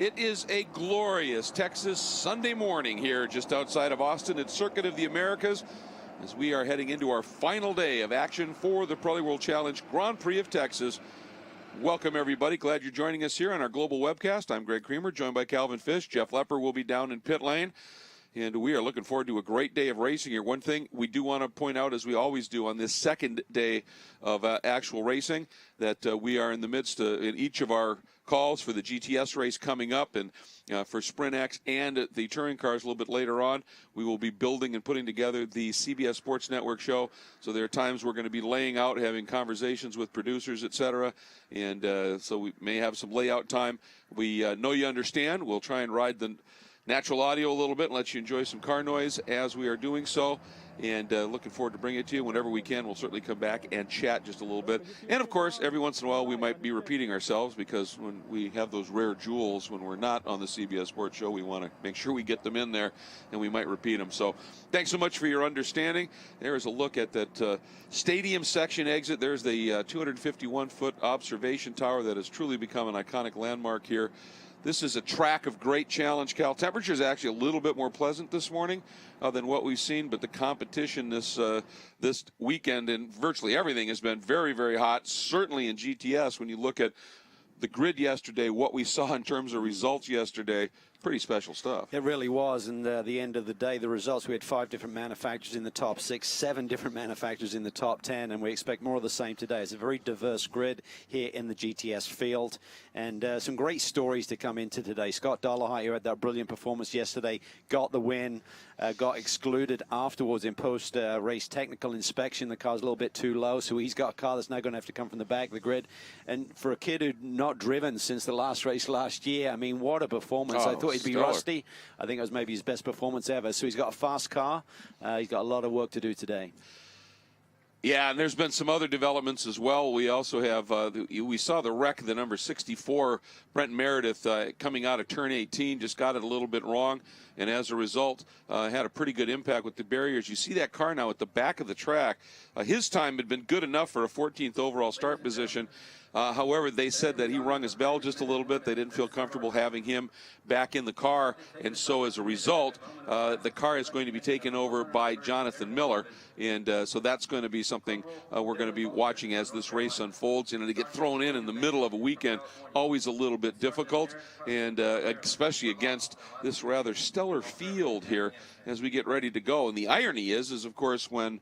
It is a glorious Texas Sunday morning here just outside of Austin at Circuit of the Americas as we are heading into our final day of action for the Pirelli World Challenge Grand Prix of Texas. Welcome, everybody. Glad you're joining us here on our global webcast. I'm Greg Creamer, joined by Calvin Fish. Jeff Lepper will be down in pit lane. And we are looking forward to a great day of racing here. One thing we do want to point out, as we always do on this second day of actual racing, that we are in the midst in each of our calls for the GTS race coming up, and for Sprint X and the touring cars a little bit later on. We will be building and putting together the CBS Sports Network show. So there are times we're going to be laying out, having conversations with producers, etc. And so we may have some layout time. We know you understand. We'll try and ride the natural audio a little bit and let you enjoy some car noise as we are doing so, and looking forward to bringing it to you whenever we can. We'll certainly come back and chat just a little bit, and of course every once in a while we might be repeating ourselves, because when we have those rare jewels when we're not on the CBS Sports show, we want to make sure we get them in there, and we might repeat them. So thanks so much for your understanding. There is a look at that stadium section exit. There's the 251-foot observation tower that has truly become an iconic landmark here. This is a track of great challenge, Cal. Temperature is actually a little bit more pleasant this morning than what we've seen, but the competition this weekend and virtually everything has been very, very hot, certainly in GTS. When you look at the grid yesterday, what we saw in terms of results yesterday, pretty special stuff. It really was, and the end of the day, the results, we had 5 different manufacturers in the top 6, 7 different manufacturers in the top 10, and we expect more of the same today. It's a very diverse grid here in the GTS field, and some great stories to come into today. Scott Dollarhide, who had that brilliant performance yesterday, got the win, got excluded afterwards in post-race technical inspection. The car's a little bit too low, so he's got a car that's now going to have to come from the back of the grid. And for a kid who'd not driven since the last race last year, I mean, what a performance. I thought he'd be rusty. I think it was maybe his best performance ever. So he's got a fast car. He's got a lot of work to do today. Yeah, and there's been some other developments as well. We also have, we saw the wreck of the number 64, Brent Meredith, coming out of turn 18, just got it a little bit wrong, and as a result, had a pretty good impact with the barriers. You see that car now at the back of the track. His time had been good enough for a 14th overall start position. However, they said that he rung his bell just a little bit. They didn't feel comfortable having him back in the car, and so as a result, the car is going to be taken over by Jonathan Miller, and so that's going to be something we're going to be watching as this race unfolds. And to get thrown in the middle of a weekend, always a little bit difficult, and especially against this rather stellar field here as we get ready to go. And the irony is of course, when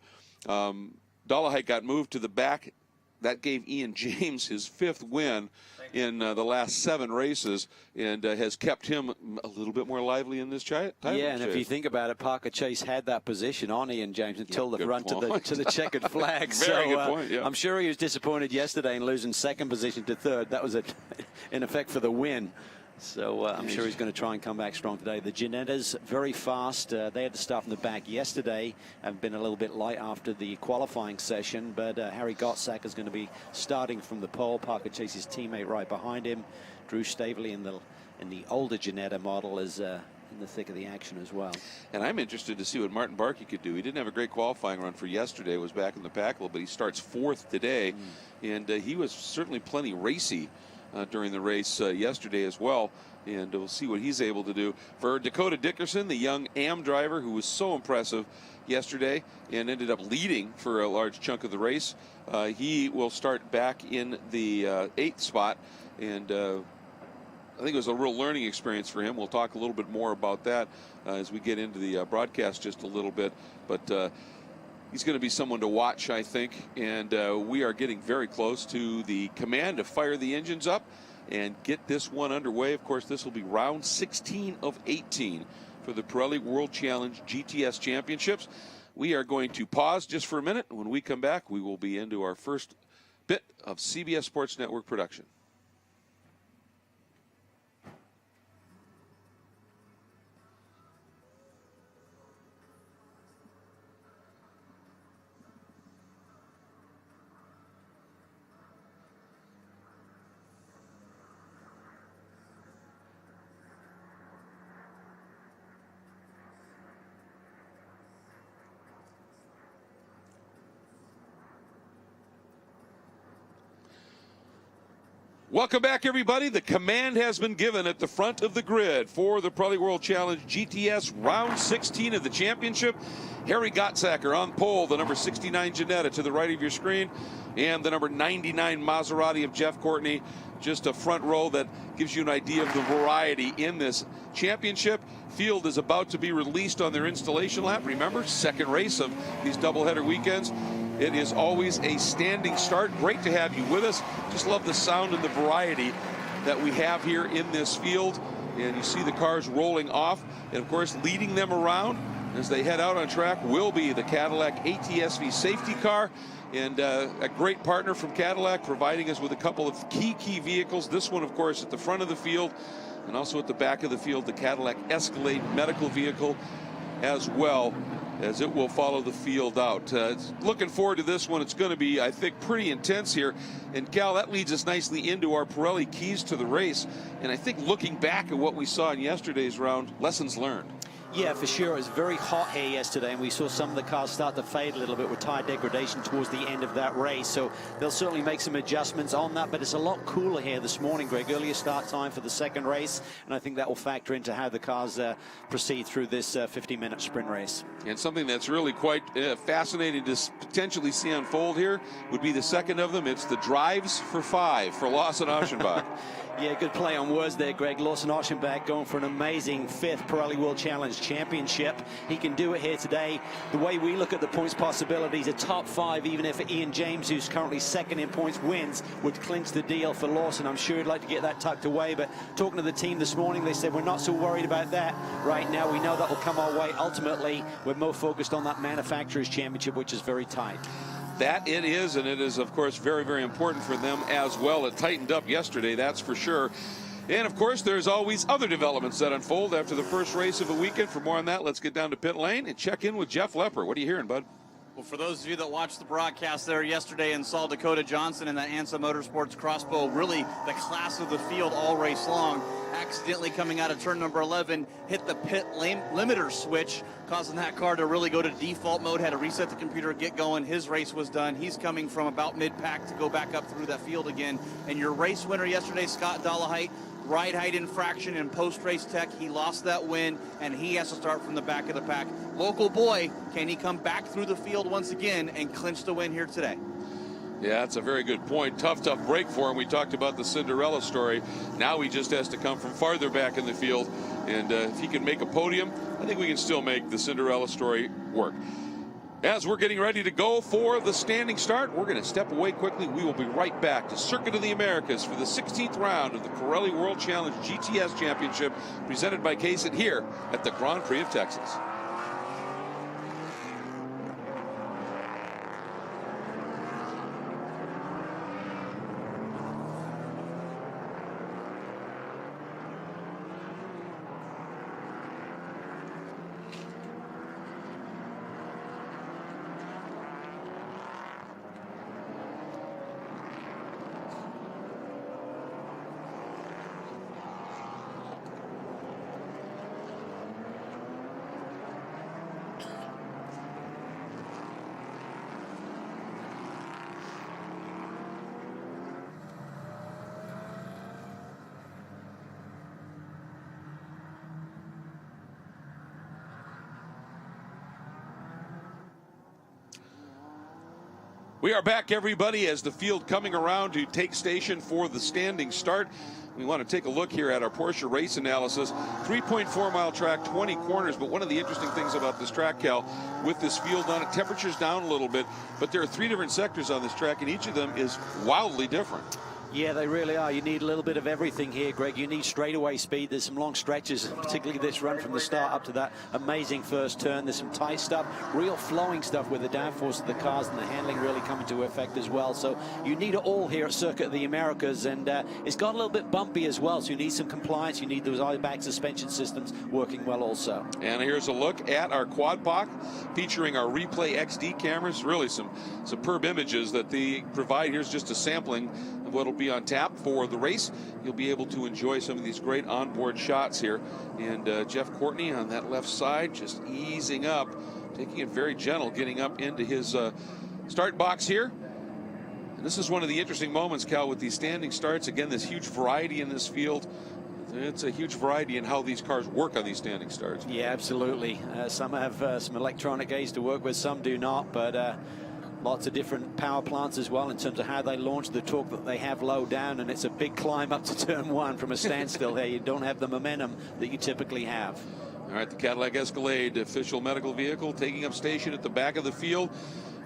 Dollarhide got moved to the back, that gave Ian James his 5th win in the last 7 races, and has kept him a little bit more lively in this title. Yeah, and if you think about it, Parker Chase had that position on Ian James until the run to the checkered flag. Very good point, yeah. I'm sure he was disappointed yesterday in losing 2nd position to 3rd. That was in effect for the win. So I'm sure he's going to try and come back strong today. The Ginettas, very fast. They had to start from the back yesterday and been a little bit light after the qualifying session. But Harry Gottsack is going to be starting from the pole. Parker Chase's teammate right behind him. Drew Staveley in the older Ginetta model is in the thick of the action as well. And I'm interested to see what Martin Barkey could do. He didn't have a great qualifying run for yesterday. Was back in the pack a little bit. He starts 4th today, and he was certainly plenty racy during the race yesterday as well, and we'll see what he's able to do. For Dakota Dickerson, the young AM driver who was so impressive yesterday and ended up leading for a large chunk of the race, he will start back in the 8th spot, and I think it was a real learning experience for him. We'll talk a little bit more about that as we get into the broadcast just a little bit, but he's going to be someone to watch, I think, and we are getting very close to the command to fire the engines up and get this one underway. Of course, this will be round 16 of 18 for the Pirelli World Challenge GTS Championships. We are going to pause just for a minute. When we come back, we will be into our first bit of CBS Sports Network production. Welcome back, everybody. The command has been given at the front of the grid for the Pirelli World Challenge GTS round 16 of the championship. Harry Gottsacker on pole, the number 69 Ginetta to the right of your screen, and the number 99 Maserati of Jeff Courtney. Just a front row that gives you an idea of the variety in this championship. Field is about to be released on their installation lap. Remember, second race of these doubleheader weekends. It is always a standing start. Great to have you with us. Just love the sound and the variety that we have here in this field. And you see the cars rolling off. And of course, leading them around as they head out on track will be the Cadillac ATSV safety car. And a great partner from Cadillac, providing us with a couple of key vehicles. This one, of course, at the front of the field, and also at the back of the field, the Cadillac Escalade medical vehicle as well, as it will follow the field out. Looking forward to this one. It's going to be, I think, pretty intense here. And Cal, that leads us nicely into our Pirelli keys to the race. And I think looking back at what we saw in yesterday's round, lessons learned. Yeah, for sure. It was very hot here yesterday, and we saw some of the cars start to fade a little bit with tire degradation towards the end of that race. So they'll certainly make some adjustments on that, but it's a lot cooler here this morning, Greg. Earlier start time for the second race, and I think that will factor into how the cars proceed through this 50-minute sprint race. And something that's really quite fascinating to potentially see unfold here would be the second of them. It's the drives for 5 for Lawson Aschenbach. Yeah, good play on words there, Greg. Lawson Aschenbach going for an amazing 5th Pirelli World Challenge Championship. He can do it here today. The way we look at the points possibilities, a top 5, even if Ian James, who's currently second in points, wins, would clinch the deal for Lawson. I'm sure he'd like to get that tucked away, but talking to the team this morning, they said we're not so worried about that right now. We know that will come our way. Ultimately, we're more focused on that Manufacturers Championship, which is very tight. That it is, and it is, of course, very, very important for them as well. It tightened up yesterday, that's for sure. And, of course, there's always other developments that unfold after the first race of a weekend. For more on that, let's get down to pit lane and check in with Jeff Lepper. What are you hearing, bud? Well, for those of you that watched the broadcast there yesterday and saw Dakota Johnson and that ANSA Motorsports crossbow, really the class of the field all race long, accidentally coming out of turn number 11, hit the pit limiter switch, causing that car to really go to default mode, had to reset the computer, get going. His race was done. He's coming from about mid-pack to go back up through that field again. And your race winner yesterday, Scott Dolehite, ride height infraction in post-race tech. He lost that win, and he has to start from the back of the pack. Local boy, can he come back through the field once again and clinch the win here today? Yeah, that's a very good point. Tough break for him. We talked about the Cinderella story. Now he just has to come from farther back in the field. And if he can make a podium, I think we can still make the Cinderella story work. As we're getting ready to go for the standing start, we're going to step away quickly. We will be right back to Circuit of the Americas for the 16th round of the Pirelli World Challenge GTS Championship, presented by Kasich here at the Grand Prix of Texas. We are back, everybody, as the field coming around to take station for the standing start. We want to take a look here at our Porsche race analysis. 3.4 mile track, 20 corners, but one of the interesting things about this track, Cal, with this field on it, temperature's down a little bit, but there are 3 different sectors on this track, and each of them is wildly different. Yeah, they really are. You need a little bit of everything here, Greg. You need straightaway speed. There's some long stretches, particularly this run from the start up to that amazing first turn. There's some tight stuff, real flowing stuff with the downforce of the cars and the handling really coming to effect as well. So you need it all here at Circuit of the Americas, and it's got a little bit bumpy as well, so you need some compliance. You need those eye-back suspension systems working well also. And here's a look at our quad block featuring our Replay XD cameras. Really some superb images that they provide. Here's just a sampling of what will be on tap for the race. You'll be able to enjoy some of these great onboard shots here. And Jeff Courtney on that left side just easing up, taking it very gentle, getting up into his start box here. And this is one of the interesting moments, Cal, with these standing starts. Again, this huge variety in this field. It's a huge variety in how these cars work on these standing starts. Yeah, absolutely. Some have some electronic aids to work with, some do not, but lots of different power plants as well in terms of how they launch, the torque that they have low down, and it's a big climb up to turn one from a standstill there. You don't have the momentum that you typically have. All right, the Cadillac Escalade, official medical vehicle, taking up station at the back of the field.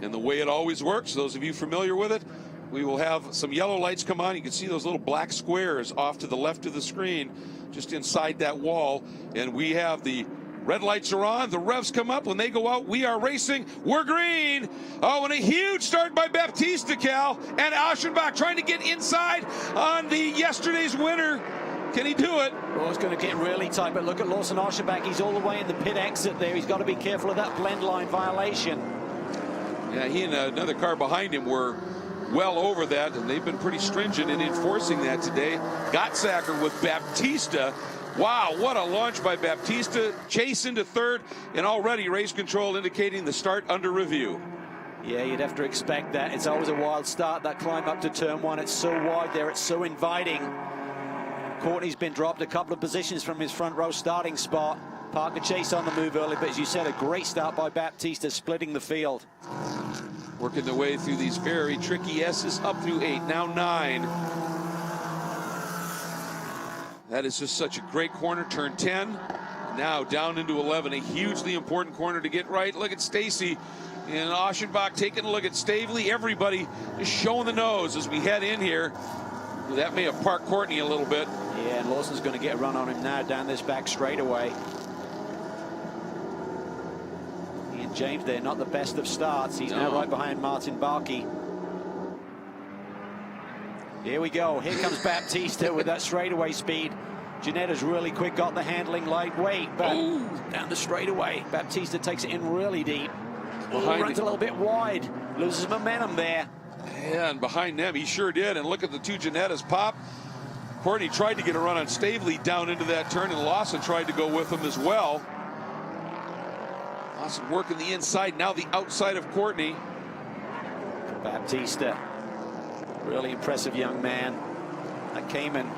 And the way it always works, those of you familiar with it, we will have some yellow lights come on. You can see those little black squares off to the left of the screen, just inside that wall. And we have the red lights are on. The revs come up. When they go out, we are racing. We're green. Oh, and a huge start by Baptista, Cal. And Aschenbach trying to get inside on the yesterday's winner. Can he do it? Well, it's going to get really tight, but look at Lawson Aschenbach. He's all the way in the pit exit there. He's got to be careful of that blend line violation. Yeah, he and another car behind him were well over that, and they've been pretty stringent in enforcing that today. Gottsacker with Baptista. Wow, what a launch by Baptista. Chase into third, and already race control indicating the start under review. Yeah, you'd have to expect that. It's always a wild start, that climb up to turn one. It's so wide there, it's so inviting. Courtney's been dropped a couple of positions from his front row starting spot. Parker Chase on the move early, but as you said, a great start by Baptista, splitting the field. Working their way through these very tricky S's up through 8, now 9. That is just such a great corner, turn 10. Now down into 11, a hugely important corner to get right. Look at Stacy and Aschenbach taking a look at Stavely. Everybody just showing the nose as we head in here. That may have parked Courtney a little bit. Yeah, and Lawson's going to get a run on him now down this back straightaway. Ian James there, not the best of starts. He's now right behind Martin Barkey. Here we go. Here comes Baptista with that straightaway speed. Giannetta's really quick, got the handling lightweight, but down the straightaway, Baptista takes it in really deep. Runs a little bit wide, loses momentum there. Yeah, and behind them, he sure did. And look at the two Giannettas pop. Courtney tried to get a run on Stavely down into that turn, and Lawson tried to go with him as well. Lawson working the inside, now the outside of Courtney. Baptista, really impressive young man. That came in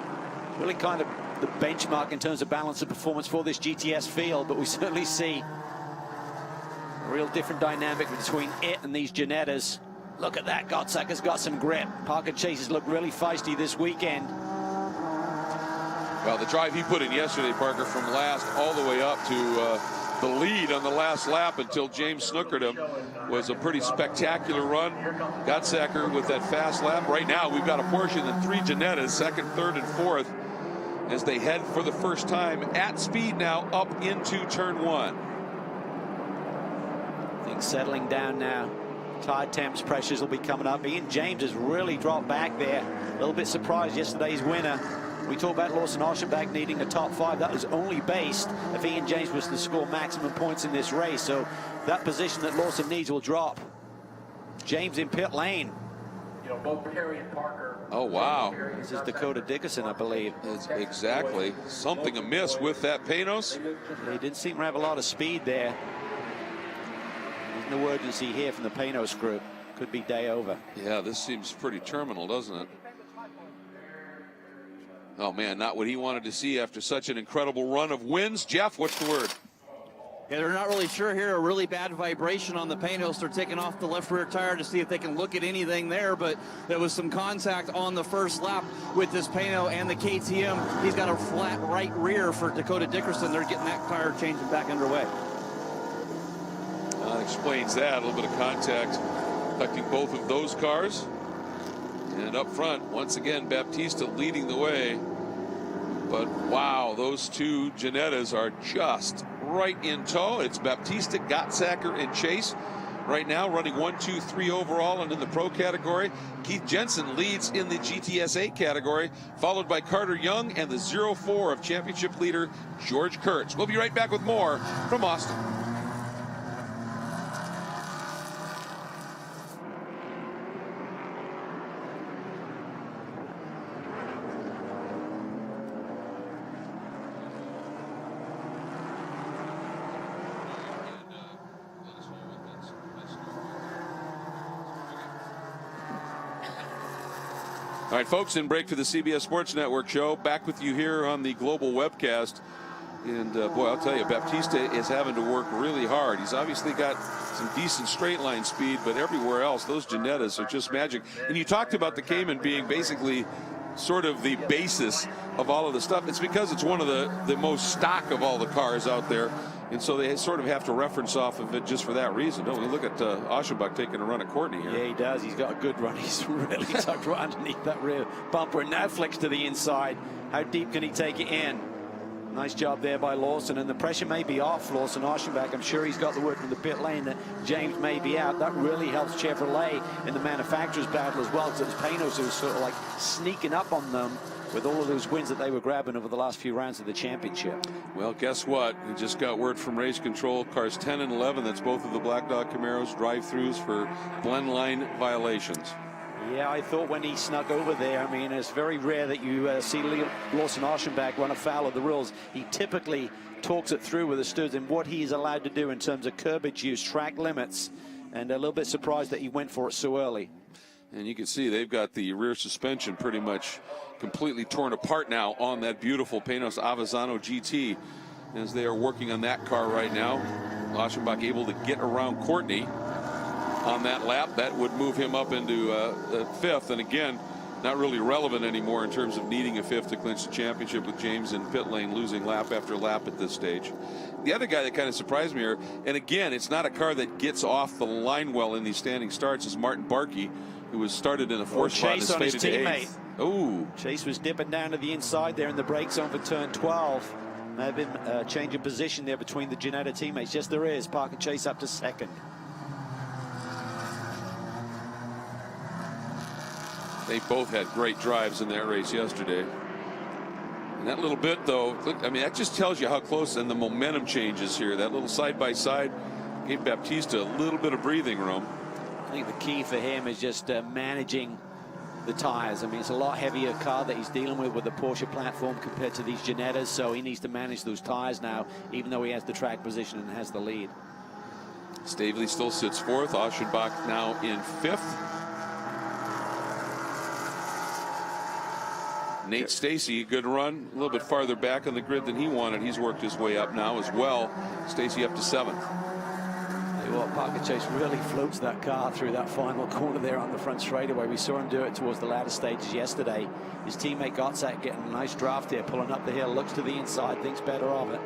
really kind of the benchmark in terms of balance of performance for this GTS field, but we certainly see a real different dynamic between it and these Giannettas. Look at that, Gottsacker's got some grip. Parker Chase's looked really feisty this weekend. Well, the drive he put in yesterday, Parker, from last all the way up to the lead on the last lap until James snookered him, was a pretty spectacular run. Gottsacker with that fast lap. Right now, we've got a portion of 3 Giannettas, second, third, and fourth, as they head for the first time at speed now up into turn 1. Things settling down now. Tire temps, pressures will be coming up. Ian James has really dropped back there. A little bit surprised yesterday's winner. We talked about Lawson Aschenbach needing a top 5. That was only based if Ian James was to score maximum points in this race. So that position that Lawson needs will drop. James in pit lane. You know, both Perry and Parker. Oh, wow. This is Dakota Dickerson, I believe. It's exactly. Something amiss with that Panos. He didn't seem to have a lot of speed there. There's no urgency here from the Panos group. Could be day over. Yeah, this seems pretty terminal, doesn't it? Oh, man, not what he wanted to see after such an incredible run of wins. Jeff, what's the word? Yeah, they're not really sure here. A really bad vibration on the Panos. They're taking off the left rear tire to see if they can look at anything there, but there was some contact on the first lap with this Pano and the KTM. He's got a flat right rear for Dakota Dickerson. They're getting that tire change and back underway. That explains that. A little bit of contact affecting both of those cars. And up front, once again, Baptista leading the way. But wow, those two Giannettas are just right in tow. It's Baptista, Gottsacker, and Chase right now running 1, 2, 3 overall and in the pro category. Keith Jensen leads in the GTSA category, followed by Carter Young and the 0-4 of championship leader George Kurtz. We'll be right back with more from Austin. All right, folks, in break for the CBS Sports Network show. Back with you here on the global webcast. And, boy, I'll tell you, Baptista is having to work really hard. He's obviously got some decent straight line speed, but everywhere else, those Ginettas are just magic. And you talked about the Cayman being basically sort of the basis of all of the stuff. It's because it's one of the most stock of all the cars out there. And so they sort of have to reference off of it just for that reason. Don't we look at Aschenbach taking a run at Courtney here? Yeah, he does. He's got a good run. He's really tucked right underneath that rear bumper. And now flicks to the inside. How deep can he take it in? Nice job there by Lawson, and the pressure may be off Lawson. Aschenbach, I'm sure he's got the word from the pit lane that James may be out. That really helps Chevrolet in the manufacturer's battle as well, because it was Panos who was sort of like sneaking up on them with all of those wins that they were grabbing over the last few rounds of the championship. Well, guess what? We just got word from race control. Cars 10 and 11, that's both of the Black Dog Camaros, drive-throughs for blend line violations. Yeah, I thought when he snuck over there, I mean, it's very rare that you see Lawson Aschenbach run afoul of the rules. He typically talks it through with the stewards and what he's allowed to do in terms of curbage use, track limits, and a little bit surprised that he went for it so early. And you can see they've got the rear suspension pretty much completely torn apart now on that beautiful Panos Avezzano GT as they are working on that car right now. Aschenbach able to get around Courtney on that lap. That would move him up into fifth, and again, not really relevant anymore in terms of needing a fifth to clinch the championship, with James in pit lane losing lap after lap at this stage. The other guy that kind of surprised me here, and again, it's not a car that gets off the line well in these standing starts, is Martin Barkey, who was started in a fourth spot and Chase on his faded to teammate. eighth. Oh, Chase was dipping down to the inside there in the brake zone for turn 12. May have been a change of position there between the Ginetta teammates. Yes, there is. Parker Chase up to second. they both had great drives in that race yesterday. And that little bit, though, look, I mean, that just tells you how close, and the momentum changes here. That little side-by-side gave Baptista a little bit of breathing room. I think the key for him is just managing the tires. I mean, it's a lot heavier car that he's dealing with the Porsche platform compared to these Ginettas, so he needs to manage those tires now, even though he has the track position and has the lead. Stavely still sits fourth. Aschenbach now in fifth. Nate Stacey, good run, a little bit farther back on the grid than he wanted. He's worked his way up now as well. Stacey up to seventh. Tell you what, Parker Chase really floats that car through that final corner there on the front straightaway. We saw him do it towards the latter stages yesterday. His teammate Gottsack getting a nice draft here, pulling up the hill, looks to the inside, thinks better of it.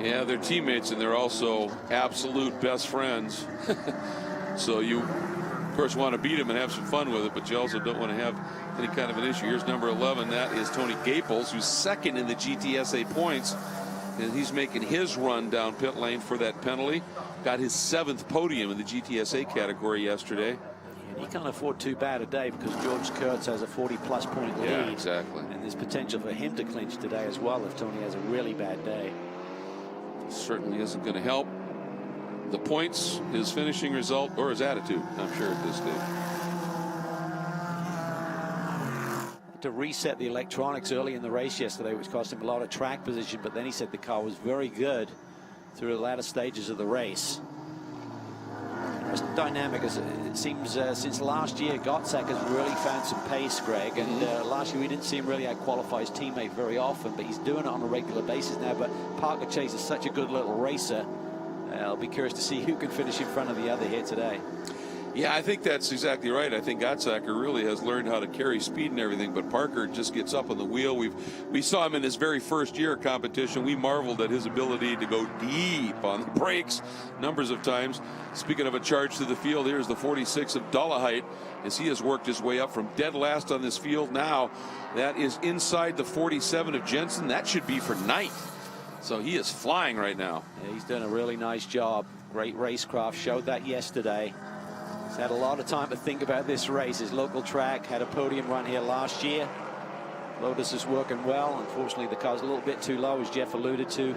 Yeah, they're teammates, and they're also absolute best friends. So you, of course, want to beat him and have some fun with it, but you also don't want to have any kind of an issue. Here's number 11. That is Tony Gables, who's second in the GTSA points, and he's making his run down pit lane for that penalty. Got his 7th podium in the GTSA category yesterday. And he can't afford too bad a day because George Kurtz has a 40-plus point lead. Yeah, exactly. And there's potential for him to clinch today as well if Tony has a really bad day. Certainly isn't going to help the points, his finishing result, or his attitude, I'm sure, at this stage. To reset the electronics early in the race yesterday, which cost him a lot of track position, but then he said the car was very good through the latter stages of the race. It's dynamic, as it seems since last year. Gottsack has really found some pace, Greg, and last year we didn't see him really out-qualify his teammate very often, but he's doing it on a regular basis now. But Parker Chase is such a good little racer. I'll be curious to see who can finish in front of the other here today. Yeah, I think that's exactly right. I think Gottsacker really has learned how to carry speed and everything, but Parker just gets up on the wheel. We saw him in his very first year of competition. We marveled at his ability to go deep on the brakes numbers of times. Speaking of a charge to the field, here's the 46 of Dolehite as he has worked his way up from dead last on this field. Now that is inside the 47 of Jensen. That should be for ninth. So he is flying right now. Yeah, he's done a really nice job. Great racecraft, showed that yesterday. He's had a lot of time to think about this race. His local track had a podium run here last year. Lotus is working well. Unfortunately, the car's a little bit too low, as Jeff alluded to.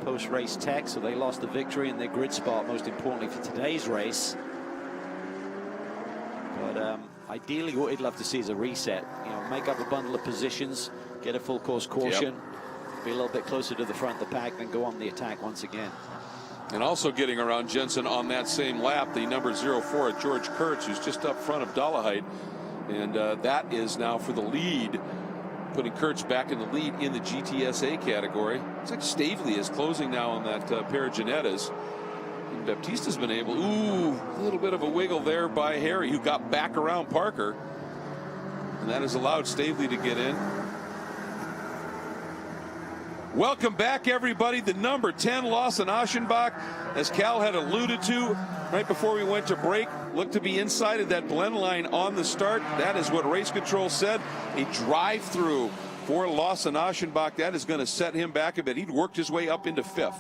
Post-race tech, so they lost the victory in their grid spot, most importantly for today's race. But ideally, what he'd love to see is a reset. You know, make up a bundle of positions, get a full course caution, be a little bit closer to the front of the pack, then go on the attack once again. And also getting around Jensen on that same lap, the number 04 at George Kurtz, who's just up front of Dolehite. And that is now for the lead, putting Kurtz back in the lead in the GTSA category. Looks like Stavely is closing now on that pair of Ginettas. And Baptista's been able, a little bit of a wiggle there by Harry, who got back around Parker. And that has allowed Stavely to get in. Welcome back, everybody. The number 10 Lawson Aschenbach, as Cal had alluded to right before we went to break, looked to be inside of that blend line on the start. That is what race control said. A drive-through for Lawson Aschenbach. That is going to set him back a bit. He'd worked his way up into 5th.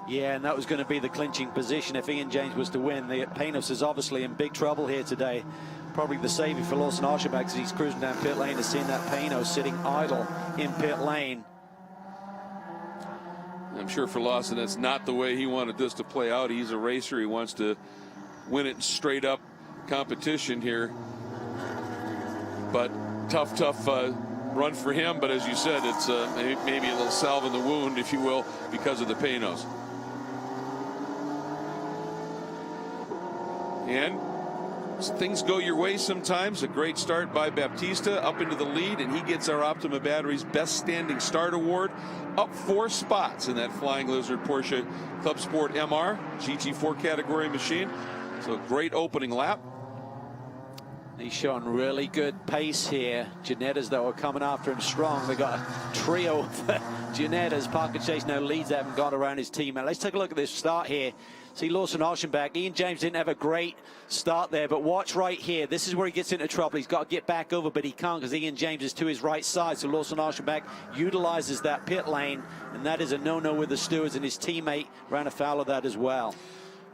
Yeah, and that was going to be the clinching position if Ian James was to win. The Panos is obviously in big trouble here today. Probably the saving for Lawson Aschenbach as he's cruising down pit lane, has seen that Panos sitting idle in pit lane. I'm sure for Lawson, that's not the way he wanted this to play out. He's a racer. He wants to win it in straight up competition here. But tough run for him. But as you said, it's maybe a little salve in the wound, if you will, because of the Panos. And things go your way sometimes. A great start by Baptista up into the lead, and he gets our Optima Batteries Best Standing Start Award, up 4 spots in that Flying Lizard Porsche Club Sport MR GT4 category machine. So a great opening lap. He's showing really good pace here. Ginettas, though, are coming after him strong. They got a trio of Ginettas. Parker Chase now leads that and got around his teammate. Let's take a look at this start here. See Lawson Aschenbach. Ian James didn't have a great start there, but watch right here. This is where he gets into trouble. He's got to get back over, but he can't because Ian James is to his right side. So Lawson Aschenbach utilizes that pit lane, and that is a no-no with the stewards, and his teammate ran afoul of that as well.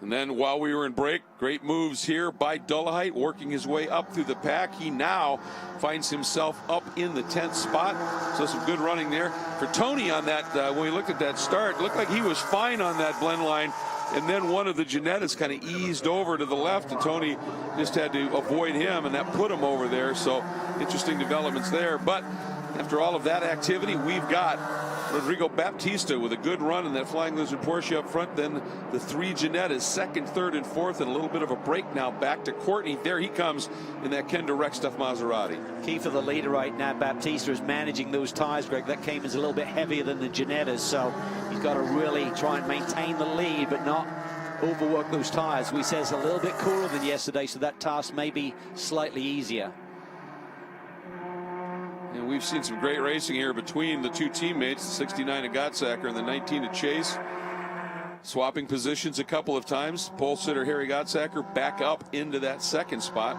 And then while we were in break, great moves here by Dullahite, working his way up through the pack. He now finds himself up in the 10th spot. So some good running there. For Tony on that, when we looked at that start, looked like he was fine on that blend line. And then one of the Ginettas kind of eased over to the left, and Tony just had to avoid him, and that put him over there. So interesting developments there. But after all of that activity, we've got Rodrigo Baptista with a good run in that Flying Lizard Porsche up front. Then the 3 Ginettas, 2nd, 3rd, and 4th, and a little bit of a break now back to Courtney. There he comes in that Ken Direct Stuff Maserati. Key for the leader right now, Baptista, is managing those tires, Greg. That came as a little bit heavier than the Ginettas, so he's got to really try and maintain the lead, but not overwork those tires. We said it's a little bit cooler than yesterday, so that task may be slightly easier. And we've seen some great racing here between the 2 teammates, the 69 of Gottsacker and the 19 of Chase. Swapping positions a couple of times. Pole sitter Harry Gottsacker back up into that 2nd spot.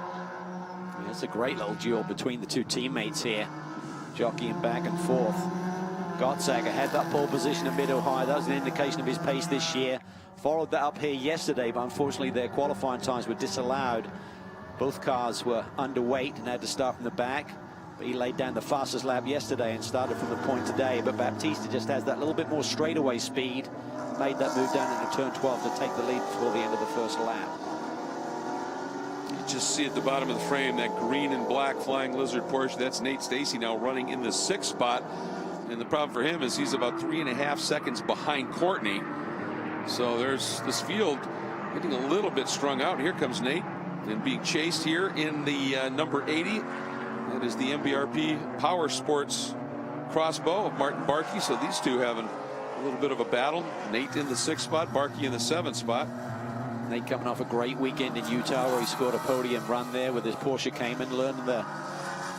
Yeah, it's a great little duel between the 2 teammates here, jockeying back and forth. Gottsacker had that pole position in mid-Ohio. That was an indication of his pace this year. Followed that up here yesterday, but unfortunately their qualifying times were disallowed. Both cars were underweight and had to start from the back. But he laid down the fastest lap yesterday and started from the point today. But Baptista just has that little bit more straightaway speed. Made that move down into turn 12 to take the lead before the end of the 1st lap. You just see at the bottom of the frame that green and black Flying Lizard Porsche. That's Nate Stacey now running in the 6th spot. And the problem for him is he's about 3.5 seconds behind Courtney. So there's this field getting a little bit strung out. Here comes Nate, and being chased here in the number 80. That is the MBRP Power Sports crossbow of Martin Barkey. So these two having a little bit of a battle. Nate in the 6th spot, Barkey in the 7th spot. Nate coming off a great weekend in Utah where he scored a podium run there with his Porsche Cayman, learning the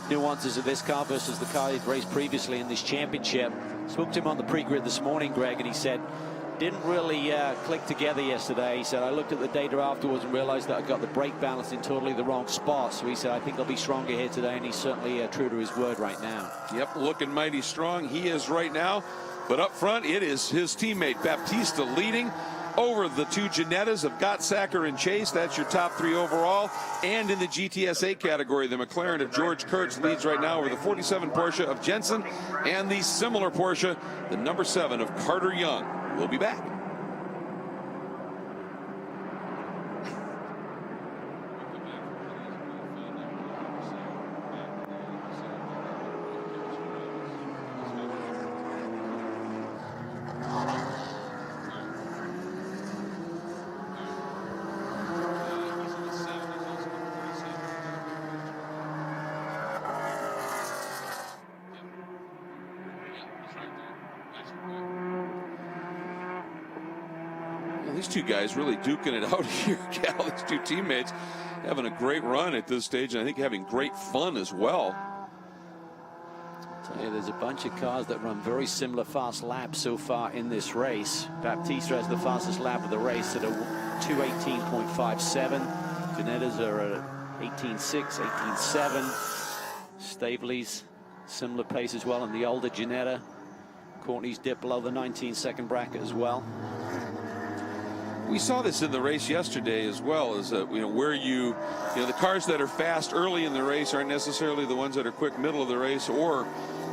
nuances of this car versus the car he'd raced previously in this championship. Spoke to him on the pre-grid this morning, Greg, and he said didn't really click together yesterday. He said, I looked at the data afterwards and realized that I got the brake balance in totally the wrong spot. So he said, I think I'll be stronger here today, and he's certainly true to his word right now. Yep, looking mighty strong. He is right now. But up front, it is his teammate Baptista leading over the 2 Ginettas of Gottsacker and Chase. That's your top 3 overall. And in the GTSA category, the McLaren of George Kurtz leads right now over the 47 Porsche of Jensen and the similar Porsche, the number 7 of Carter Young. We'll be back. These two guys really duking it out here, Cal. These two teammates having a great run at this stage, and I think having great fun as well. Tell you, there's a bunch of cars that run very similar fast laps so far in this race. Baptista has the fastest lap of the race at a 2:18.57. Ginettas are at 18.6, 18.7. Staveley's similar pace as well, and the older Ginetta. Courtney's dipped below the 19-second bracket as well. We saw this in the race yesterday as well, as where the cars that are fast early in the race aren't necessarily the ones that are quick middle of the race or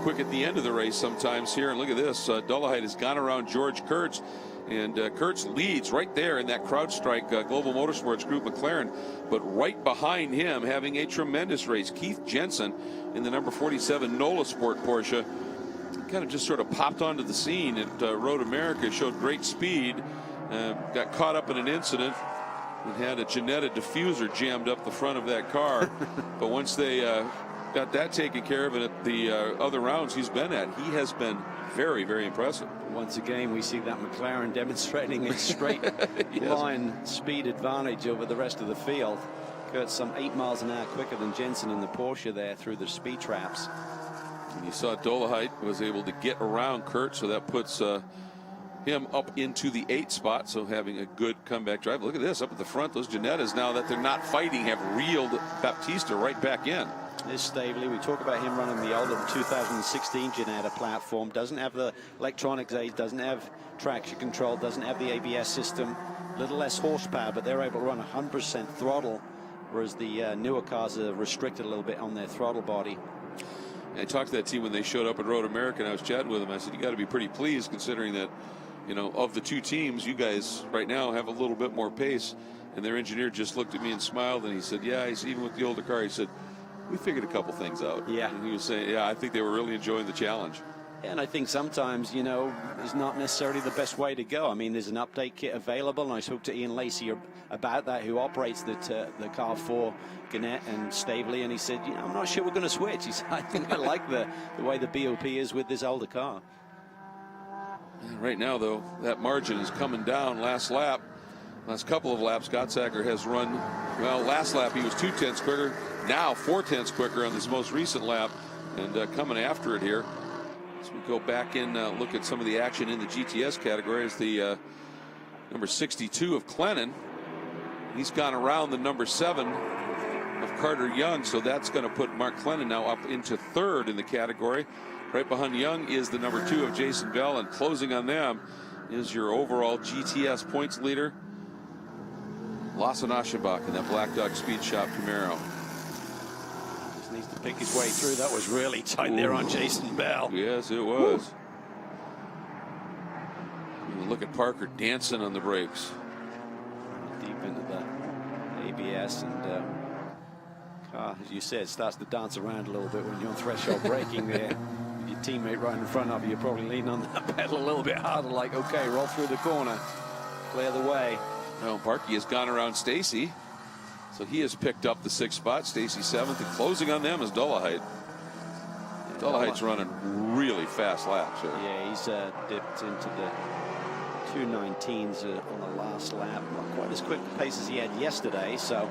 quick at the end of the race sometimes here. And look at this, Dullahite has gone around George Kurtz, and Kurtz leads right there in that CrowdStrike Global Motorsports Group McLaren, but right behind him, having a tremendous race, Keith Jensen in the number 47 NOLA Sport Porsche. Kind of just sort of popped onto the scene at Road America, showed great speed, got caught up in an incident and had a Ginetta diffuser jammed up the front of that car. But once they got that taken care of, and at the other rounds he's been at, he has been very, very impressive. Once again, we see that McLaren demonstrating its straight line speed advantage over the rest of the field. Kurt's some 8 miles an hour quicker than Jensen in the Porsche there through the speed traps. And you saw Dullahite was able to get around Kurt, so that puts him up into the 8th spot, so having a good comeback drive. Look at this up at the front. Those Ginettas, now that they're not fighting, have reeled Baptista right back in. This Staveley, we talk about him running the older 2016 Ginetta platform, doesn't have the electronics aid, doesn't have traction control, doesn't have the ABS system, a little less horsepower, but they're able to run 100% throttle, whereas the newer cars are restricted a little bit on their throttle body. I talked to that team when they showed up at Road America, and I was chatting with them. I said, you got to be pretty pleased, considering that, of the two teams, you guys right now have a little bit more pace. And their engineer just looked at me and smiled, and he said, yeah, he said, even with the older car, he said, we figured a couple things out. Yeah. And he was saying, yeah, I think they were really enjoying the challenge. And I think sometimes, it's not necessarily the best way to go. I mean, there's an update kit available, and I spoke to Ian Lacey about that, who operates the car for Gannett and Staveley, and he said, I'm not sure we're going to switch. He said, I think I like the way the BOP is with this older car. Right now, though, that margin is coming down. Last couple of laps, Gottsacker has run, well, last lap he was 2/10 quicker, now 4/10 quicker on this most recent lap, and coming after it here. As we go back in, look at some of the action in the GTS category, is the number 62 of Clennon. He's gone around the number 7 of Carter Young, so that's going to put Mark Clennon now up into 3rd in the category. Right behind Young is the number 2 of Jason Bell, and closing on them is your overall GTS points leader, Lasse Aschenbach, in that Black Dog Speed Shop Camaro. Just needs to pick his way through. That was really tight there on Jason Bell. Yes, it was. Look at Parker dancing on the brakes. Deep into the ABS, and car, as you said, starts to dance around a little bit when you're on threshold braking there. Your teammate right in front of you, you're probably leaning on that pedal a little bit harder, like, okay, roll through the corner, clear the way. Now Parkey has gone around Stacy, so he has picked up the 6th spot. Stacy 7th, and closing on them is Dullahite. Dullahite's running really fast laps here. Yeah, he's dipped into the 2:19s on the last lap. Not quite as quick a pace as he had yesterday, so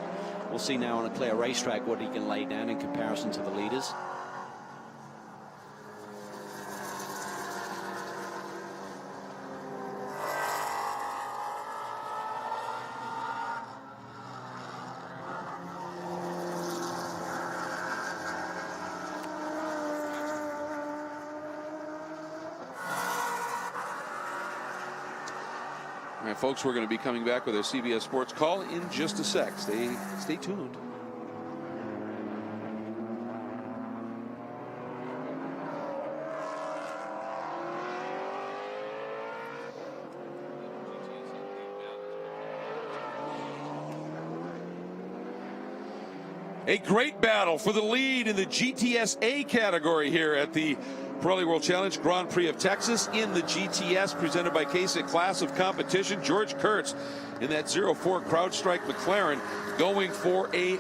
we'll see now on a clear racetrack what he can lay down in comparison to the leaders. All right, folks, we're going to be coming back with our CBS Sports Call in just a sec. Stay tuned. A great battle for the lead in the GTSA category here at the Pirelli World Challenge Grand Prix of Texas in the GTS, presented by Kasich Class of Competition. George Kurtz in that 04 CrowdStrike McLaren, going for a,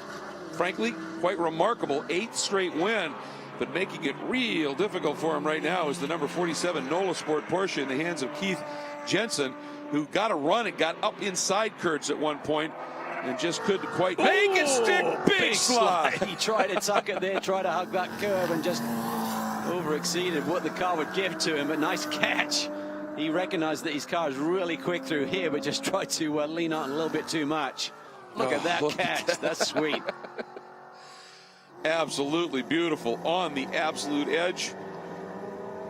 frankly, quite remarkable 8th straight win. But making it real difficult for him right now is the number 47 Nola Sport Porsche in the hands of Keith Jensen, who got a run and got up inside Kurtz at one point and just couldn't quite make it stick. Big slide. He tried to tuck it there, tried to hug that curve, and just over-exceeded what the car would give to him. But nice catch. He recognized that his car is really quick through here, but just tried to lean on a little bit too much. Look at that catch. That's sweet. Absolutely beautiful on the absolute edge.